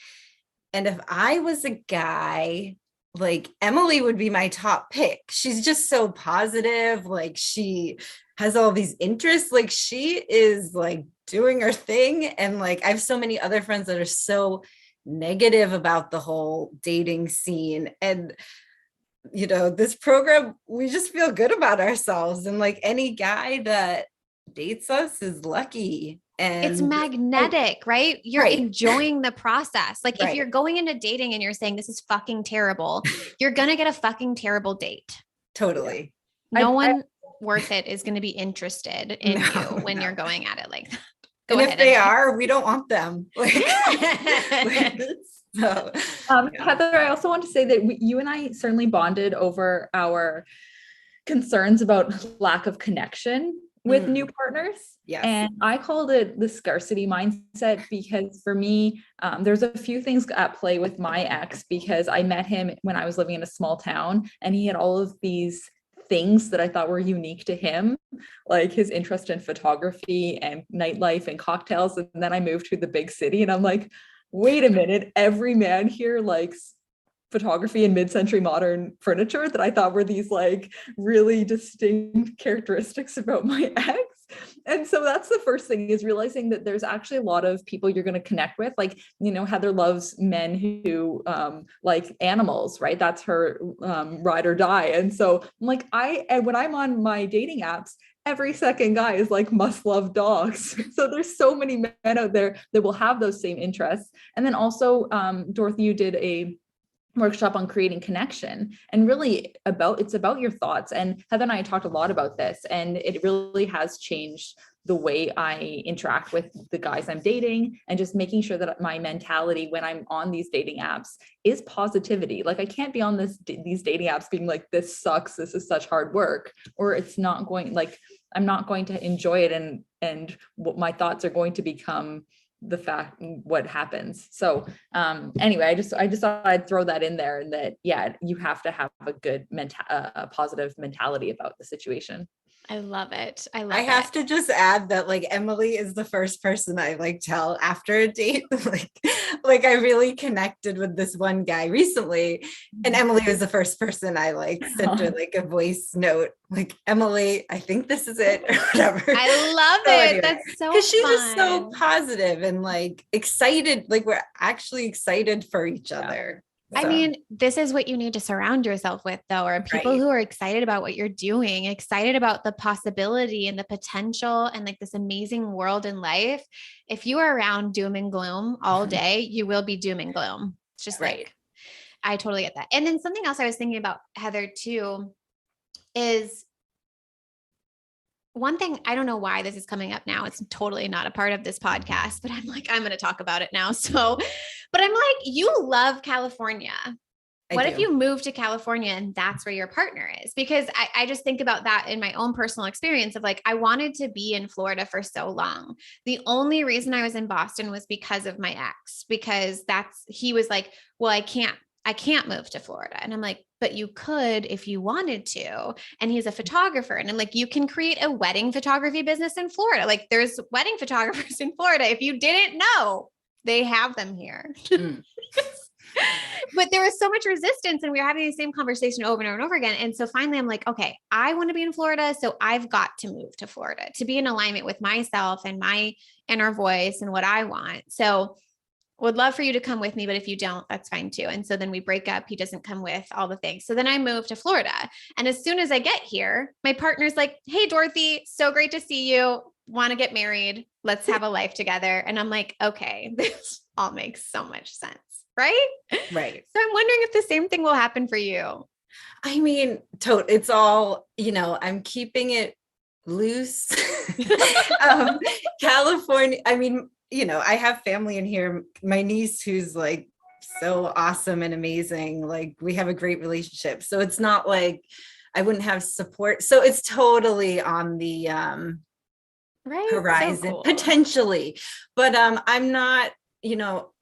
And if I was a guy, like Emily would be my top pick. She's just so positive. Like she has all these interests. Like she is like doing her thing. And like I have so many other friends that are so negative about the whole dating scene. And you know, this program, we just feel good about ourselves. And like any guy that dates us is lucky. And it's magnetic, right? You're enjoying the process. Like if you're going into dating and you're saying this is fucking terrible, you're going to get a fucking terrible date. Totally. No one worth it is going to be interested in you when you're going at it like that. And if they are, we don't want them. So, Heather, I also want to say that you and I certainly bonded over our concerns about lack of connection with new partners. Yes. And I called it the scarcity mindset because for me, there's a few things at play with my ex because I met him when I was living in a small town and he had all of these things that I thought were unique to him, like his interest in photography and nightlife and cocktails. And then I moved to the big city and I'm like, wait a minute, every man here likes photography and mid-century modern furniture that I thought were these like really distinct characteristics about my ex. And so that's the first thing, is realizing that there's actually a lot of people you're going to connect with. Like, you know, Heather loves men who like animals, right? That's her ride or die. And so like when I'm on my dating apps, every second guy is like must love dogs. So there's so many men out there that will have those same interests. And then also Dorothy, you did a workshop on creating connection, and really it's about your thoughts. And Heather and I talked a lot about this, and it really has changed the way I interact with the guys I'm dating, and just making sure that my mentality when I'm on these dating apps is positivity. Like I can't be on these dating apps being like, this sucks, this is such hard work, or it's not going, like I'm not going to enjoy it, and what my thoughts are going to become the fact what happens. So anyway, I just thought I'd throw that in there, and that you have to have a good positive mentality about the situation. I love it. I have to just add that like Emily is the first person I like tell after a date. like I really connected with this one guy recently, and Emily was the first person I like sent her like a voice note, like, Emily, I think this is it, or whatever. I love it. Anyway, that's so because she's just so positive and like excited. Like we're actually excited for each other. I mean, this is what you need to surround yourself with, though, are people who are excited about what you're doing, excited about the possibility and the potential and like this amazing world in life. If you are around doom and gloom all day, you will be doom and gloom. It's just like, I totally get that. And then something else I was thinking about, Heather, too, is one thing. I don't know why this is coming up now. It's totally not a part of this podcast, but I'm like, I'm going to talk about it now. So, but I'm like, you love California. What if you move to California and that's where your partner is? Because I just think about that in my own personal experience of like, I wanted to be in Florida for so long. The only reason I was in Boston was because of my ex, because he was like, well, I can't move to Florida. And I'm like, but you could if you wanted to. And he's a photographer. And I'm like, you can create a wedding photography business in Florida. Like there's wedding photographers in Florida. If you didn't know, they have them here. But there was so much resistance, and we were having the same conversation over and over and over again. And so finally I'm like, okay, I want to be in Florida. So I've got to move to Florida to be in alignment with myself and my inner voice and what I want. So would love for you to come with me, but if you don't, that's fine too. And so then we break up. He doesn't come with all the things. So then I moved to Florida. And as soon as I get here, my partner's like, hey, Dorothy, so great to see you. want to get married. Let's have a life together. And I'm like, okay, this all makes so much sense. Right. Right. So I'm wondering if the same thing will happen for you. I mean, it's all, I'm keeping it loose. California, I mean, I have family in here. My niece, who's like so awesome and amazing, like we have a great relationship. So it's not like I wouldn't have support. So it's totally on the horizon, so cool. Potentially. But I'm not,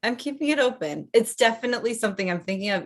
I'm keeping it open. It's definitely something I'm thinking of.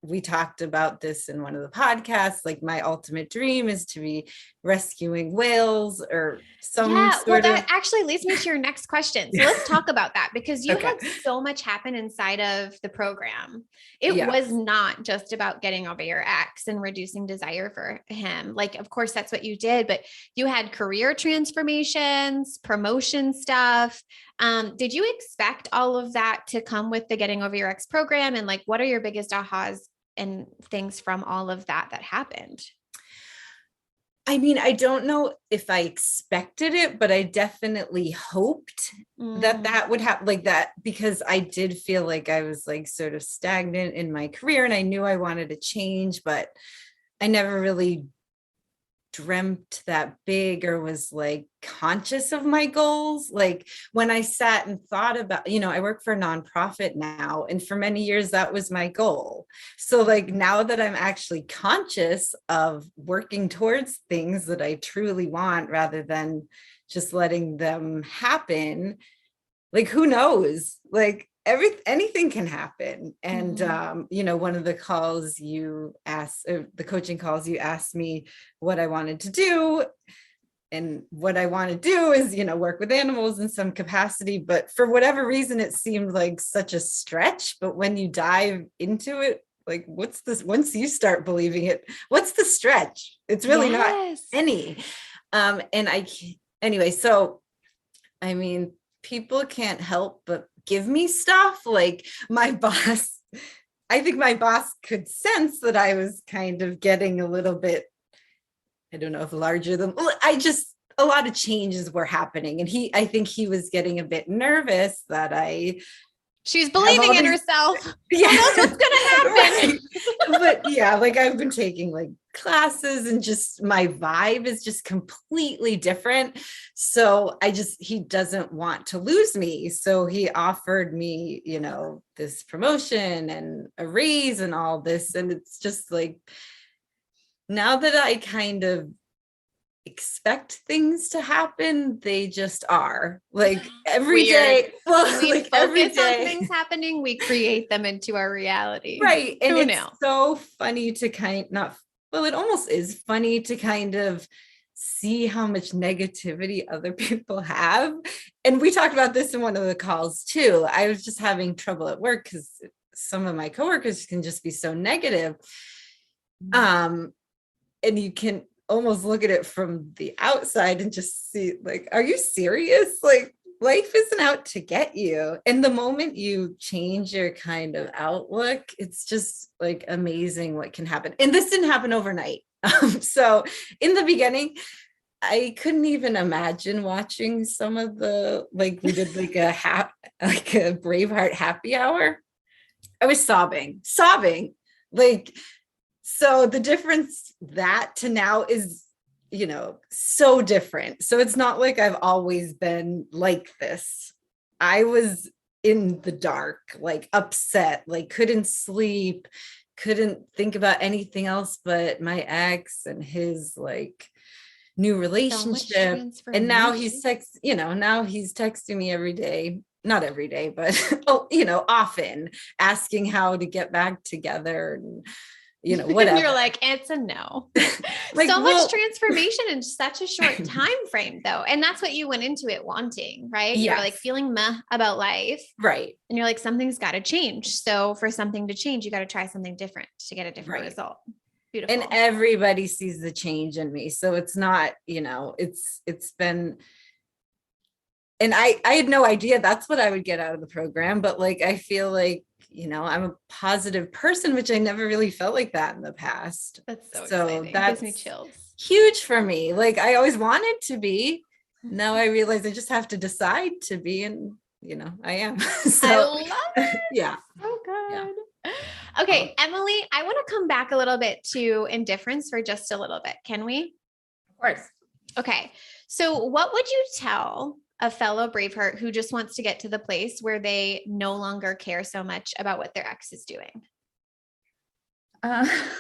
We talked about this in one of the podcasts. Like my ultimate dream is to be rescuing whales or well, that actually leads me to your next question. So let's talk about that, because you had so much happen inside of the program. It was not just about getting over your ex and reducing desire for him. Like, of course, that's what you did, but you had career transformations, promotion stuff. Did you expect all of that to come with the Getting Over Your Ex program? And like, what are your biggest ahas and things from all of that happened? I mean, I don't know if I expected it, but I definitely hoped that would happen, like that, because I did feel like I was like sort of stagnant in my career and I knew I wanted to change, but I never really dreamt that big or was like conscious of my goals. Like when I sat and thought about, I work for a nonprofit now, and for many years that was my goal. So like now that I'm actually conscious of working towards things that I truly want rather than just letting them happen, like who knows, like anything can happen. And one of the calls you asked, the coaching calls, you asked me what I wanted to do, and what I want to do is work with animals in some capacity, but for whatever reason it seemed like such a stretch. But when you dive into it, like what's this, once you start believing it, what's the stretch? It's really not any. Anyway, so I mean, people can't help but give me stuff. Like my boss, I think my boss could sense that I was kind of getting a little bit, I don't know if larger than, a lot of changes were happening. And I think he was getting a bit nervous that she's believing in herself. Yeah. Who knows what's going to happen? Right. But yeah, like I've been taking like classes and just my vibe is just completely different. So he doesn't want to lose me. So he offered me, this promotion and a raise and all this. And it's just like, now that I kind of expect things to happen, they just are. Like every day. Well, we like focus on things happening, we create them into our reality. Right. And it's so funny to it almost is funny to kind of see how much negativity other people have. And we talked about this in one of the calls too. I was just having trouble at work because some of my coworkers can just be so negative. And you can almost look at it from the outside and just see, like, are you serious? Like, life isn't out to get you. And the moment you change your kind of outlook, it's just like amazing what can happen. And this didn't happen overnight. So in the beginning, I couldn't even imagine watching some of the, like we did like a Braveheart happy hour. I was sobbing, like, so the difference that to now is, so different. So it's not like I've always been like this. I was in the dark, like upset, like couldn't sleep, couldn't think about anything else but my ex and his like new relationship. And now he's texting me every day, not every day, but often asking how to get back together and whatever. You're like, it's a no. Like, so much transformation in such a short time frame though. And that's what you went into it wanting, right? Yes. You're like feeling meh about life. Right. And you're like, something's got to change. So for something to change, you got to try something different to get a different result. Beautiful. And everybody sees the change in me. So it's not, it's been, and I had no idea that's what I would get out of the program, but like, I feel like, I'm a positive person, which I never really felt like that in the past. That's so exciting. That gives me chills. Huge for me. Like I always wanted to be, now I realize I just have to decide to be, and I am. I So love it. yeah. So Yeah. good. Okay, Emily, I want to come back a little bit to indifference for just a little bit. Can we? Of course. Okay. So what would you tell a fellow Braveheart who just wants to get to the place where they no longer care so much about what their ex is doing?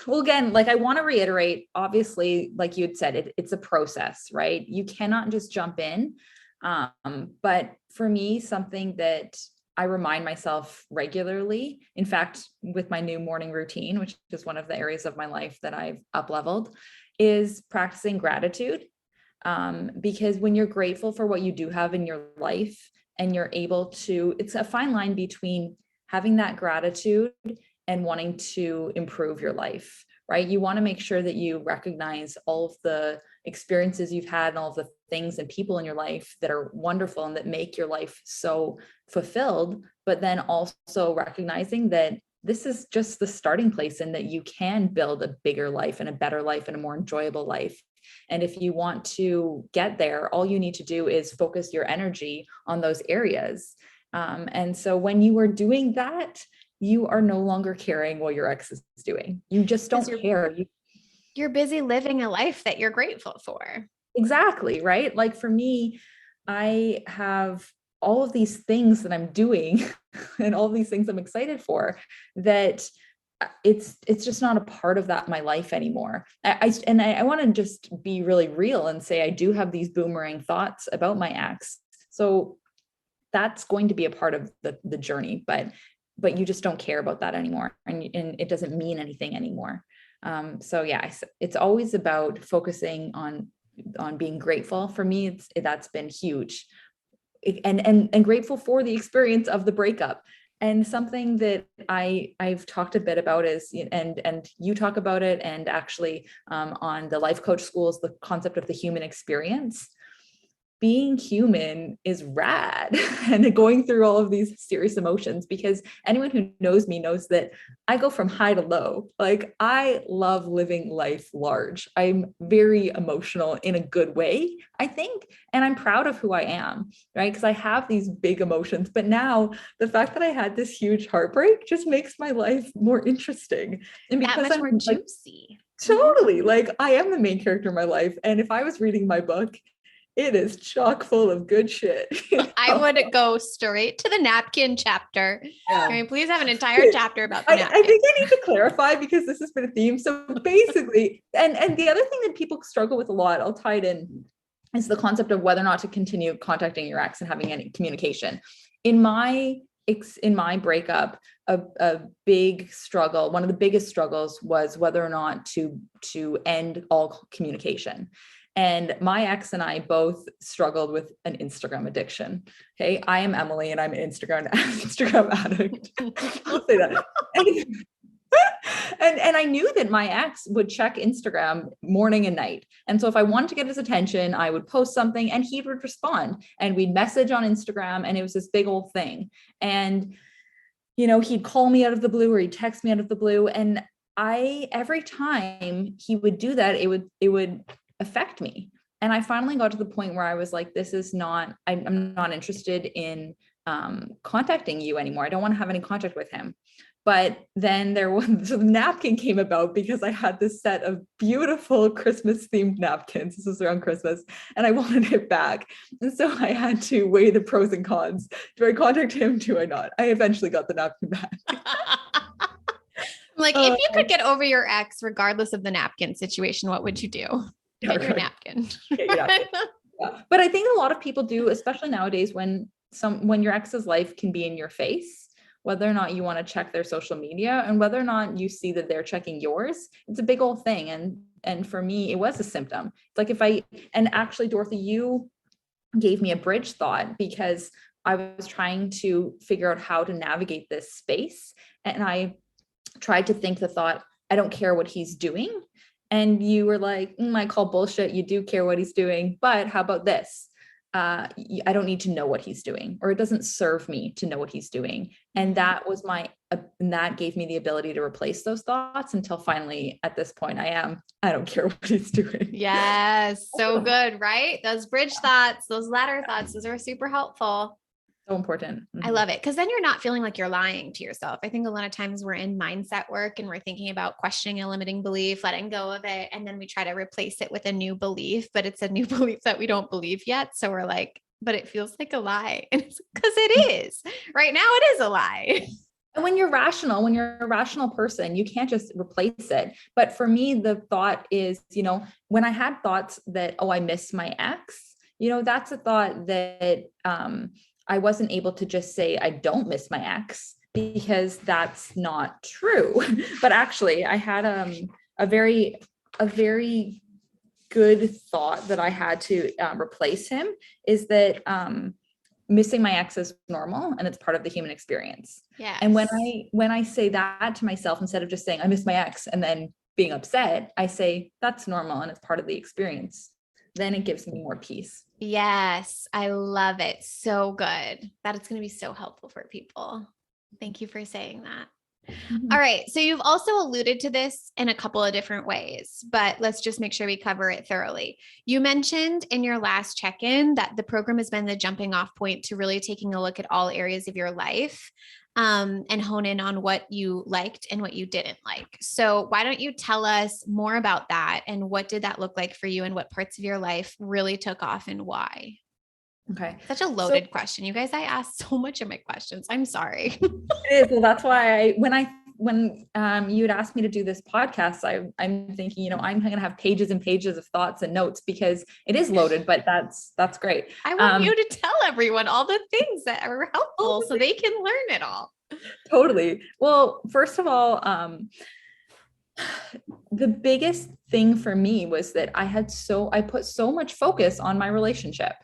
Well, again, like I want to reiterate, obviously, like you had said, it's a process, right? You cannot just jump in. But for me, something that I remind myself regularly, in fact, with my new morning routine, which is one of the areas of my life that I've up leveled, is practicing gratitude. Because when you're grateful for what you do have in your life and you're able to, it's a fine line between having that gratitude and wanting to improve your life, right? You want to make sure that you recognize all of the experiences you've had and all of the things and people in your life that are wonderful and that make your life so fulfilled, but then also recognizing that this is just the starting place and that you can build a bigger life and a better life and a more enjoyable life. And if you want to get there, all you need to do is focus your energy on those areas. And so when you are doing that, you are no longer caring what your ex is doing. You just don't care. You're busy living a life that you're grateful for. Exactly, right? Like for me, I have all of these things that I'm doing and all these things I'm excited for that it's just not a part of that my life anymore. I want to just be really real and say I do have these boomerang thoughts about my ex. So that's going to be a part of the journey, but you just don't care about that anymore, and it doesn't mean anything anymore. So yeah, it's always about focusing on being grateful. For me, that's been huge, and grateful for the experience of the breakup. And something that I've talked a bit about is, and you talk about it, and actually on the life coach schools, the concept of the human experience. Being human is rad and going through all of these serious emotions, because anyone who knows me knows that I go from high to low. Like I love living life large. I'm very emotional in a good way, I think. And I'm proud of who I am, right? Because I have these big emotions. But now the fact that I had this huge heartbreak just makes my life more interesting. And because that much more juicy. Totally. Like I am the main character in my life. And if I was reading my book, it is chock full of good shit. I would go straight to the napkin chapter. Can we please have an entire chapter about the napkin? I think I need to clarify because this has been a theme. So basically, and the other thing that people struggle with a lot, I'll tie it in, is the concept of whether or not to continue contacting your ex and having any communication. In my breakup, a big struggle, one of the biggest struggles, was whether or not to end all communication. And my ex and I both struggled with an Instagram addiction. Okay. I am Emily and I'm an Instagram addict. I'll say that. And I knew that my ex would check Instagram morning and night. And so if I wanted to get his attention, I would post something and he would respond, and we'd message on Instagram, and it was this big old thing. And, he'd call me out of the blue or he'd text me out of the blue. And every time he would do that, it would affect me. And I finally got to the point where I was like, I'm not interested in contacting you anymore. I don't want to have any contact with him. But then so the napkin came about because I had this set of beautiful Christmas themed napkins. This was around Christmas, and I wanted it back. And so I had to weigh the pros and cons. Do I contact him? Do I not? I eventually got the napkin back. Like, if you could get over your ex, regardless of the napkin situation, what would you do? Get your napkin. Yeah. But I think a lot of people do, especially nowadays when your ex's life can be in your face, whether or not you want to check their social media and whether or not you see that they're checking yours. It's a big old thing. And for me, it was a symptom. It's like and actually, Dorothy, you gave me a bridge thought, because I was trying to figure out how to navigate this space. And I tried to think the thought, I don't care what he's doing. And you were like, I call bullshit. You do care what he's doing, but how about this? I don't need to know what he's doing, or it doesn't serve me to know what he's doing. And that was and that gave me the ability to replace those thoughts until finally at this point I don't care what he's doing. Yes. So good, right? Those bridge thoughts, those ladder thoughts, those are super helpful. So important. I love it. Cause then you're not feeling like you're lying to yourself. I think a lot of times we're in mindset work and we're thinking about questioning a limiting belief, letting go of it. And then we try to replace it with a new belief, but it's a new belief that we don't believe yet. So we're like, but it feels like a lie. And it's because it is. Right now it is a lie. And when you're a rational person, you can't just replace it. But for me, the thought is, when I had thoughts that, oh, I miss my ex, that's a thought that, I wasn't able to just say, I don't miss my ex, because that's not true. But actually I had, a very good thought that I had to replace him, is that, missing my ex is normal and it's part of the human experience. Yeah. And when I say that to myself, instead of just saying I miss my ex and then being upset, I say that's normal and it's part of the experience. Then it gives me more peace. Yes. I love it. So good. That it's going to be so helpful for people. Thank you for saying that. All right. So you've also alluded to this in a couple of different ways, but let's just make sure we cover it thoroughly. You mentioned in your last check-in that the program has been the jumping off point to really taking a look at all areas of your life, and hone in on what you liked and what you didn't like. So why don't you tell us more about that, and what did that look like for you, and what parts of your life really took off and why? Okay. Such a loaded question. You guys, I asked so much of my questions. I'm sorry. It is. Well, that's why when you had asked me to do this podcast, I'm thinking, I'm going to have pages and pages of thoughts and notes, because it is loaded, but that's great. I want you to tell everyone all the things that are helpful so they can learn it all. Totally. Well, first of all, the biggest thing for me was that I put so much focus on my relationship.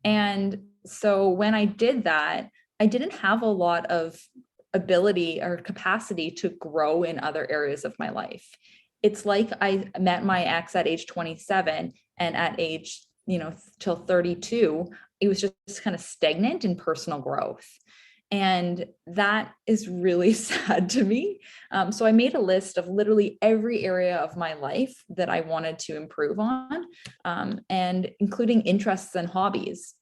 And so when I did that, I didn't have a lot of ability or capacity to grow in other areas of my life. It's like I met my ex at age 27, and at age, till 32, it was just kind of stagnant in personal growth. And that is really sad to me. So I made a list of literally every area of my life that I wanted to improve on, and including interests and hobbies.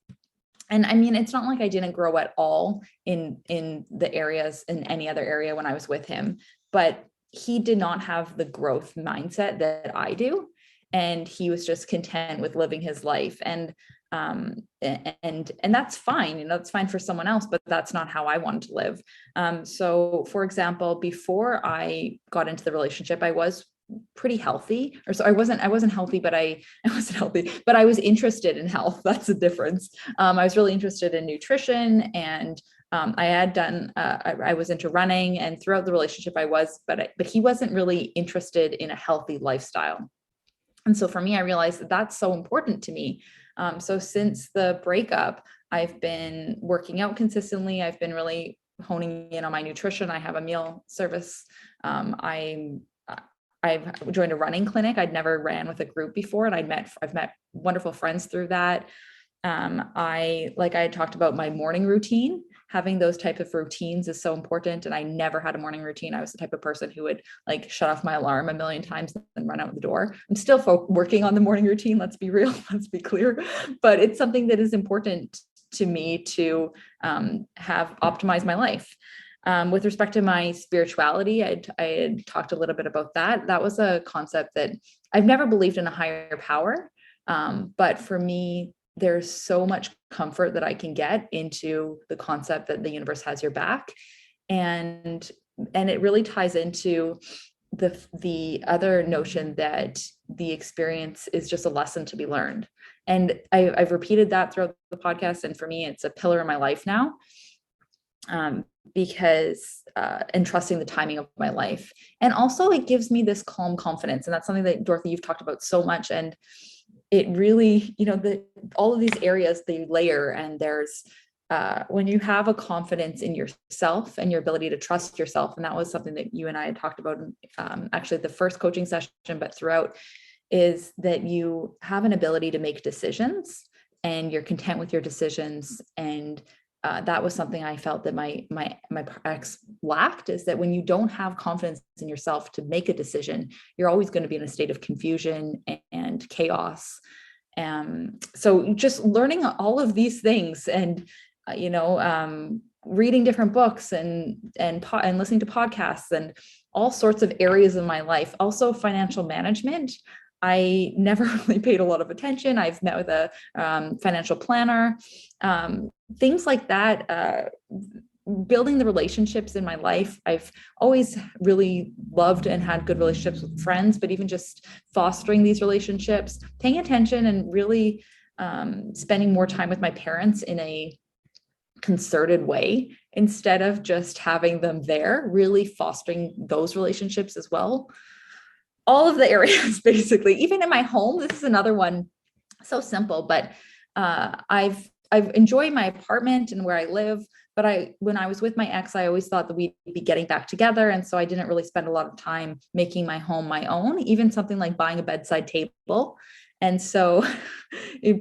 And I mean, it's not like I didn't grow at all in the areas, in any other area when I was with him, but he did not have the growth mindset that I do. And he was just content with living his life. And that's fine, it's fine for someone else, but that's not how I wanted to live. So for example, before I got into the relationship, I was pretty healthy, or so I wasn't healthy, but I wasn't healthy, but I was interested in health. That's the difference. I was really interested in nutrition, and I had done, I was into running, and throughout the relationship I was, but he wasn't really interested in a healthy lifestyle. And so for me, I realized that that's so important to me. So since the breakup, I've been working out consistently. I've been really honing in on my nutrition. I have a meal service. I've joined a running clinic. I'd never ran with a group before, and I've met wonderful friends through that. Like I had talked about my morning routine, having those type of routines is so important. And I never had a morning routine. I was the type of person who would like shut off my alarm a million times and run out the door. I'm still working on the morning routine. Let's be real. Let's be clear. But it's something that is important to me to have optimized my life. With respect to my spirituality, I had talked a little bit about that. That was a concept that I've never believed in a higher power. But for me, there's so much comfort that I can get into the concept that the universe has your back. And it really ties into the other notion that the experience is just a lesson to be learned. And I've repeated that throughout the podcast. And for me, it's a pillar in my life now. Because and trusting the timing of my life. And also it gives me this calm confidence. And that's something that, Dorothy, you've talked about so much. And it really, all of these areas, they layer, and there's when you have a confidence in yourself and your ability to trust yourself. And that was something that you and I had talked about actually the first coaching session, but throughout, is that you have an ability to make decisions and you're content with your decisions. And that was something I felt that my ex lacked, is that when you don't have confidence in yourself to make a decision, you're always going to be in a state of confusion and chaos. So just learning all of these things, and reading different books and listening to podcasts and all sorts of areas of my life. Also financial management. I never really paid a lot of attention. I've met with a financial planner, things like that. Building the relationships in my life. I've always really loved and had good relationships with friends, but even just fostering these relationships, paying attention and really spending more time with my parents in a concerted way instead of just having them there, really fostering those relationships as well. All of the areas, basically, even in my home. This is another one, so simple, but I've enjoyed my apartment and where I live. But when I was with my ex, I always thought that we'd be getting back together. And so I didn't really spend a lot of time making my home my own, even something like buying a bedside table. And so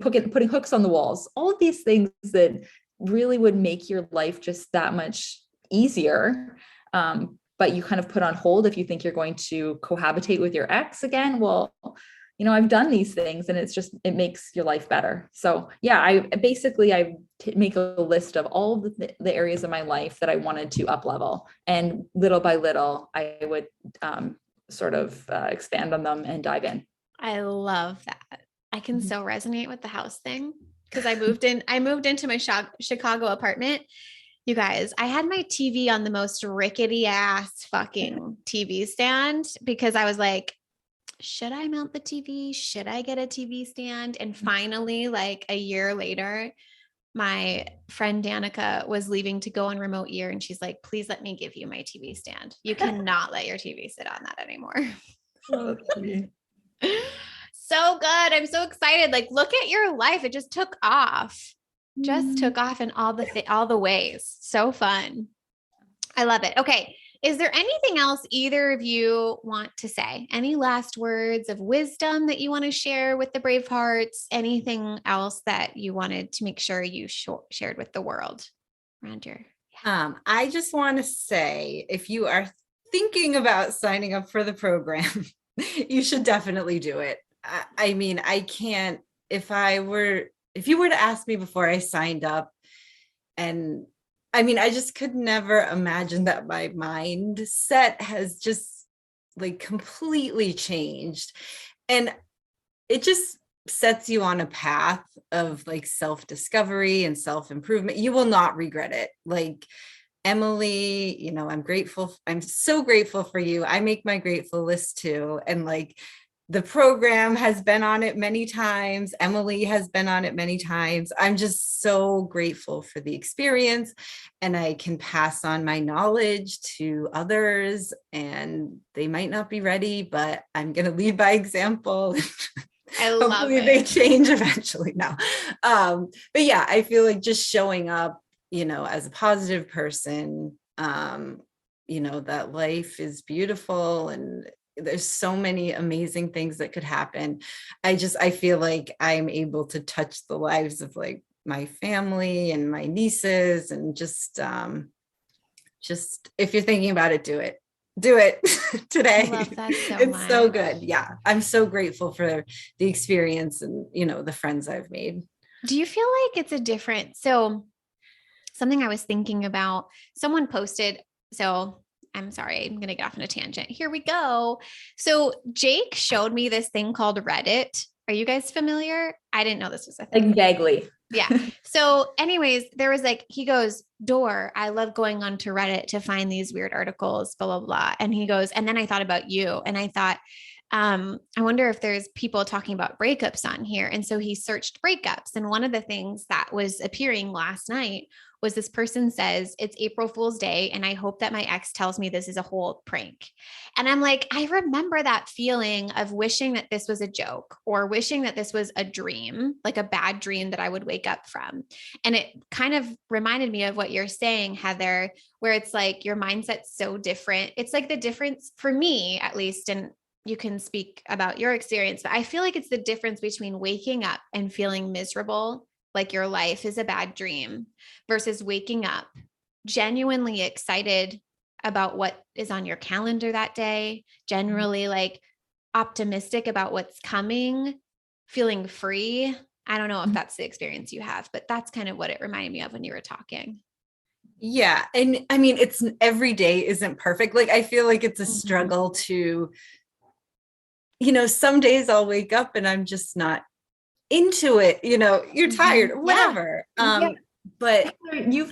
putting hooks on the walls, all of these things that really would make your life just that much easier. But you kind of put on hold if you think you're going to cohabitate with your ex again. Well, I've done these things, and it makes your life better. So yeah, I make a list of all of the areas of my life that I wanted to up level, and little by little, I would expand on them and dive in. I love that. I can so resonate with the house thing, because I moved into my Chicago apartment. You guys, I had my TV on the most rickety ass fucking TV stand, because I was like, should I mount the TV? Should I get a TV stand? And finally, like a year later, my friend Danica was leaving to go on remote year, and she's like, please let me give you my TV stand. You cannot let your TV sit on that anymore. Oh, that's funny. So good. I'm so excited. Like, look at your life. It just took off. Took off in all the ways. So fun. I love it. Okay. Is there anything else either of you want to say? Any last words of wisdom that you want to share with the Bravehearts? Anything else that you wanted to make sure you shared with the world around your? Yeah. I just want to say, if you are thinking about signing up for the program, you should definitely do it. I mean, I can't, if you were to ask me before I signed up, and I mean, I just could never imagine that my mindset has just like completely changed. And it just sets you on a path of like self-discovery and self-improvement. You will not regret it. Like Emily, I'm so grateful for you. I make my grateful list too. And like, the program has been on it many times. Emily has been on it many times. I'm just so grateful for the experience, and I can pass on my knowledge to others, and they might not be ready, but I'm going to lead by example. I love Hopefully it. they change eventually now. But yeah, I feel like just showing up, as a positive person, that life is beautiful, and there's so many amazing things that could happen. I feel like I'm able to touch the lives of like my family and my nieces, and just if you're thinking about it, do it today. I love that so it's much. So good. Yeah. I'm so grateful for the experience and, the friends I've made. Do you feel like it's a different, so something I was thinking about, someone posted, so I'm sorry, I'm going to get off on a tangent. Here we go. So Jake showed me this thing called Reddit. Are you guys familiar? I didn't know this was a thing. Like vaguely. Yeah. So anyways, there was like, he goes, Door, I love going onto Reddit to find these weird articles, blah, blah, blah. And he goes, and then I thought about you, and I thought, I wonder if there's people talking about breakups on here. And so he searched breakups. And one of the things that was appearing last night was this person says, it's April Fool's Day, and I hope that my ex tells me this is a whole prank. And I'm like, I remember that feeling of wishing that this was a joke, or wishing that this was a dream, like a bad dream that I would wake up from. And it kind of reminded me of what you're saying, Heather, where it's like your mindset's so different. It's like the difference for me, at least, and you can speak about your experience, but I feel like it's the difference between waking up and feeling miserable like your life is a bad dream versus waking up genuinely excited about what is on your calendar that day, generally like optimistic about what's coming, feeling free. I don't know if that's the experience you have, but that's kind of what it reminded me of when you were talking. Yeah. And I mean, it's every day isn't perfect. Like, I feel like it's a struggle to, some days I'll wake up and I'm just not into it. You're tired or whatever. But you've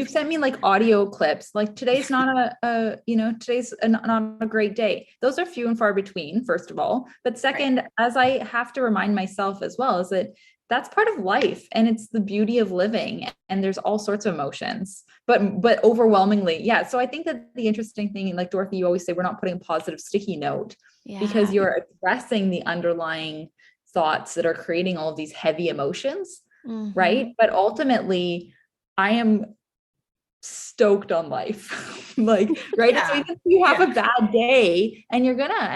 sent me like audio clips. Like today's not not a great day. Those are few and far between, first of all. But second, as I have to remind myself as well, is that that's part of life and it's the beauty of living, and there's all sorts of emotions, but overwhelmingly. Yeah. So I think that the interesting thing, like Dorothy, you always say, we're not putting a positive sticky note because you're addressing the underlying thoughts that are creating all of these heavy emotions. Right. But ultimately, I am stoked on life. Like, right. So even if you have a bad day, and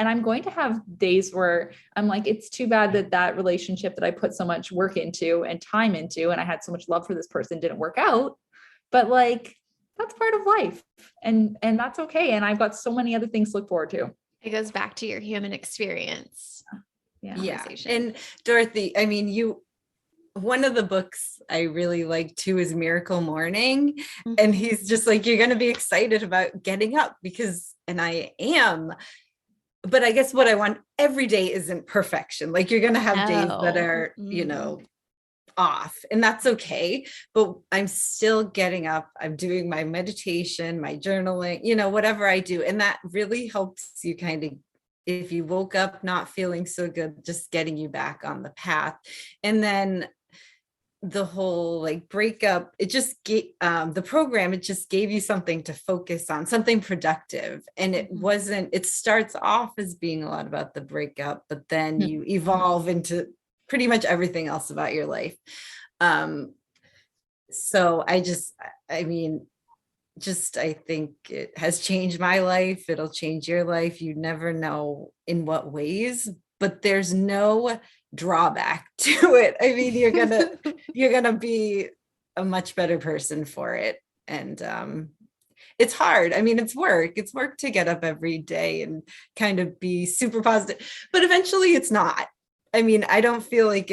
I'm going to have days where I'm like, it's too bad that relationship that I put so much work into and time into, and I had so much love for this person, didn't work out. But like, that's part of life, and that's okay. And I've got so many other things to look forward to. It goes back to your human experience. Yeah. And Dorothy, I mean, one of the books I really like too is Miracle Morning. And he's just like, you're going to be excited about getting up and I am, but I guess what I want every day isn't perfection. Like, you're going to have days that are, off, and that's okay. But I'm still getting up. I'm doing my meditation, my journaling, whatever I do. And that really helps you kind of, if you woke up not feeling so good, just getting you back on the path. And then the whole like breakup, it just gave the program, it just gave you something to focus on, something productive. And it starts off as being a lot about the breakup, but then you evolve into pretty much everything else about your life. So I think it has changed my life. It'll change your life. You never know in what ways, but there's no drawback to it. I mean, you're gonna be a much better person for it. And it's hard. I mean, it's work to get up every day and kind of be super positive, but eventually it's not. I mean, I feel like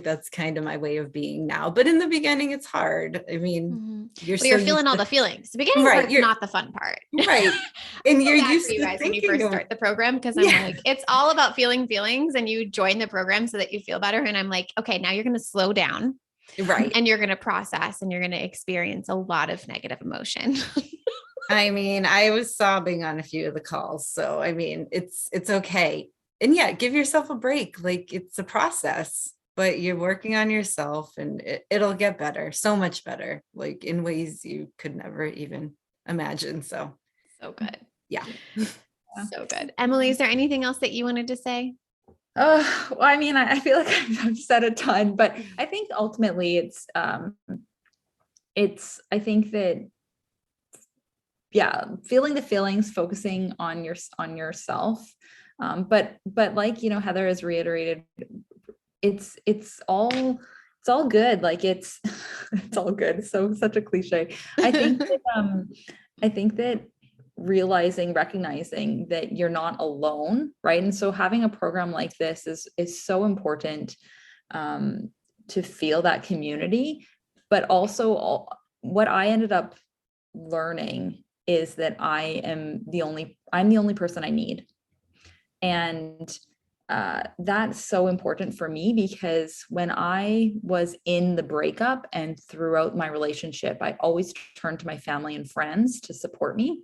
that's kind of my way of being now, but in the beginning it's hard. I mean, you're feeling all the feelings. The beginning part's not the fun part. Right. And you're used to guys when you first start the program, because I'm like, it's all about feeling feelings, and you join the program so that you feel better. And I'm like, okay, now you're going to slow down. Right. And you're going to process, and you're going to experience a lot of negative emotion. I mean, I was sobbing on a few of the calls. So, I mean, it's okay. And give yourself a break. Like, it's a process, but you're working on yourself, and it'll get better, so much better, like in ways you could never even imagine. So good. Yeah. So good. Emily, is there anything else that you wanted to say? Well, I mean, I feel like I've said a ton, but I think ultimately I think that, feeling the feelings, focusing on yourself. But like, Heather has reiterated, it's all good. Like it's all good. So such a cliche. I think that recognizing that you're not alone, right? And so having a program like this is so important, to feel that community. But also what I ended up learning is that I'm the only person I need. And that's so important for me, because when I was in the breakup and throughout my relationship, I always turned to my family and friends to support me.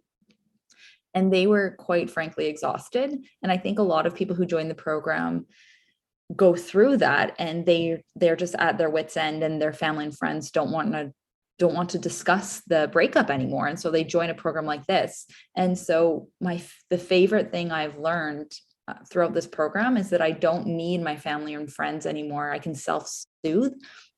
And they were, quite frankly, exhausted. And I think a lot of people who join the program go through that, and they're just at their wits' end, and their family and friends don't want to discuss the breakup anymore. And so they join a program like this. And so the favorite thing I've learned throughout this program is that I don't need my family and friends anymore. I can self-soothe.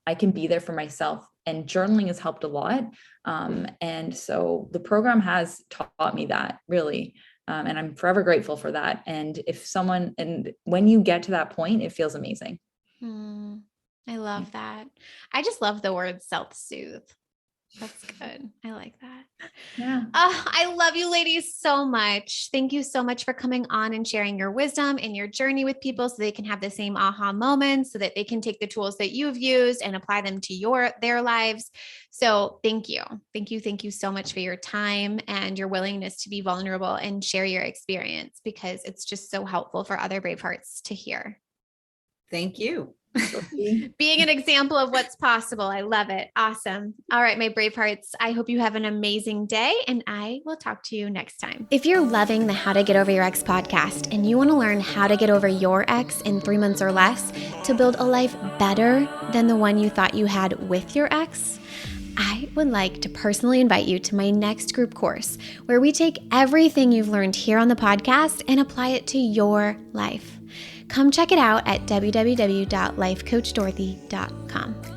I can be there for myself. And journaling has helped a lot. And so the program has taught me that, really. And I'm forever grateful for that. And when you get to that point, it feels amazing. I love that. I just love the word self-soothe. That's good. I like that. Yeah. I love you ladies so much. Thank you so much for coming on and sharing your wisdom and your journey with people so they can have the same aha moments, so that they can take the tools that you've used and apply them to their lives. So thank you. Thank you. Thank you so much for your time and your willingness to be vulnerable and share your experience, because it's just so helpful for other Bravehearts to hear. Thank you. Being an example of what's possible. I love it. Awesome. All right, my Bravehearts, I hope you have an amazing day, and I will talk to you next time. If you're loving the How to Get Over Your Ex podcast and you want to learn how to get over your ex in 3 months or less to build a life better than the one you thought you had with your ex, I would like to personally invite you to my next group course, where we take everything you've learned here on the podcast and apply it to your life. Come check it out at www.lifecoachdorothy.com.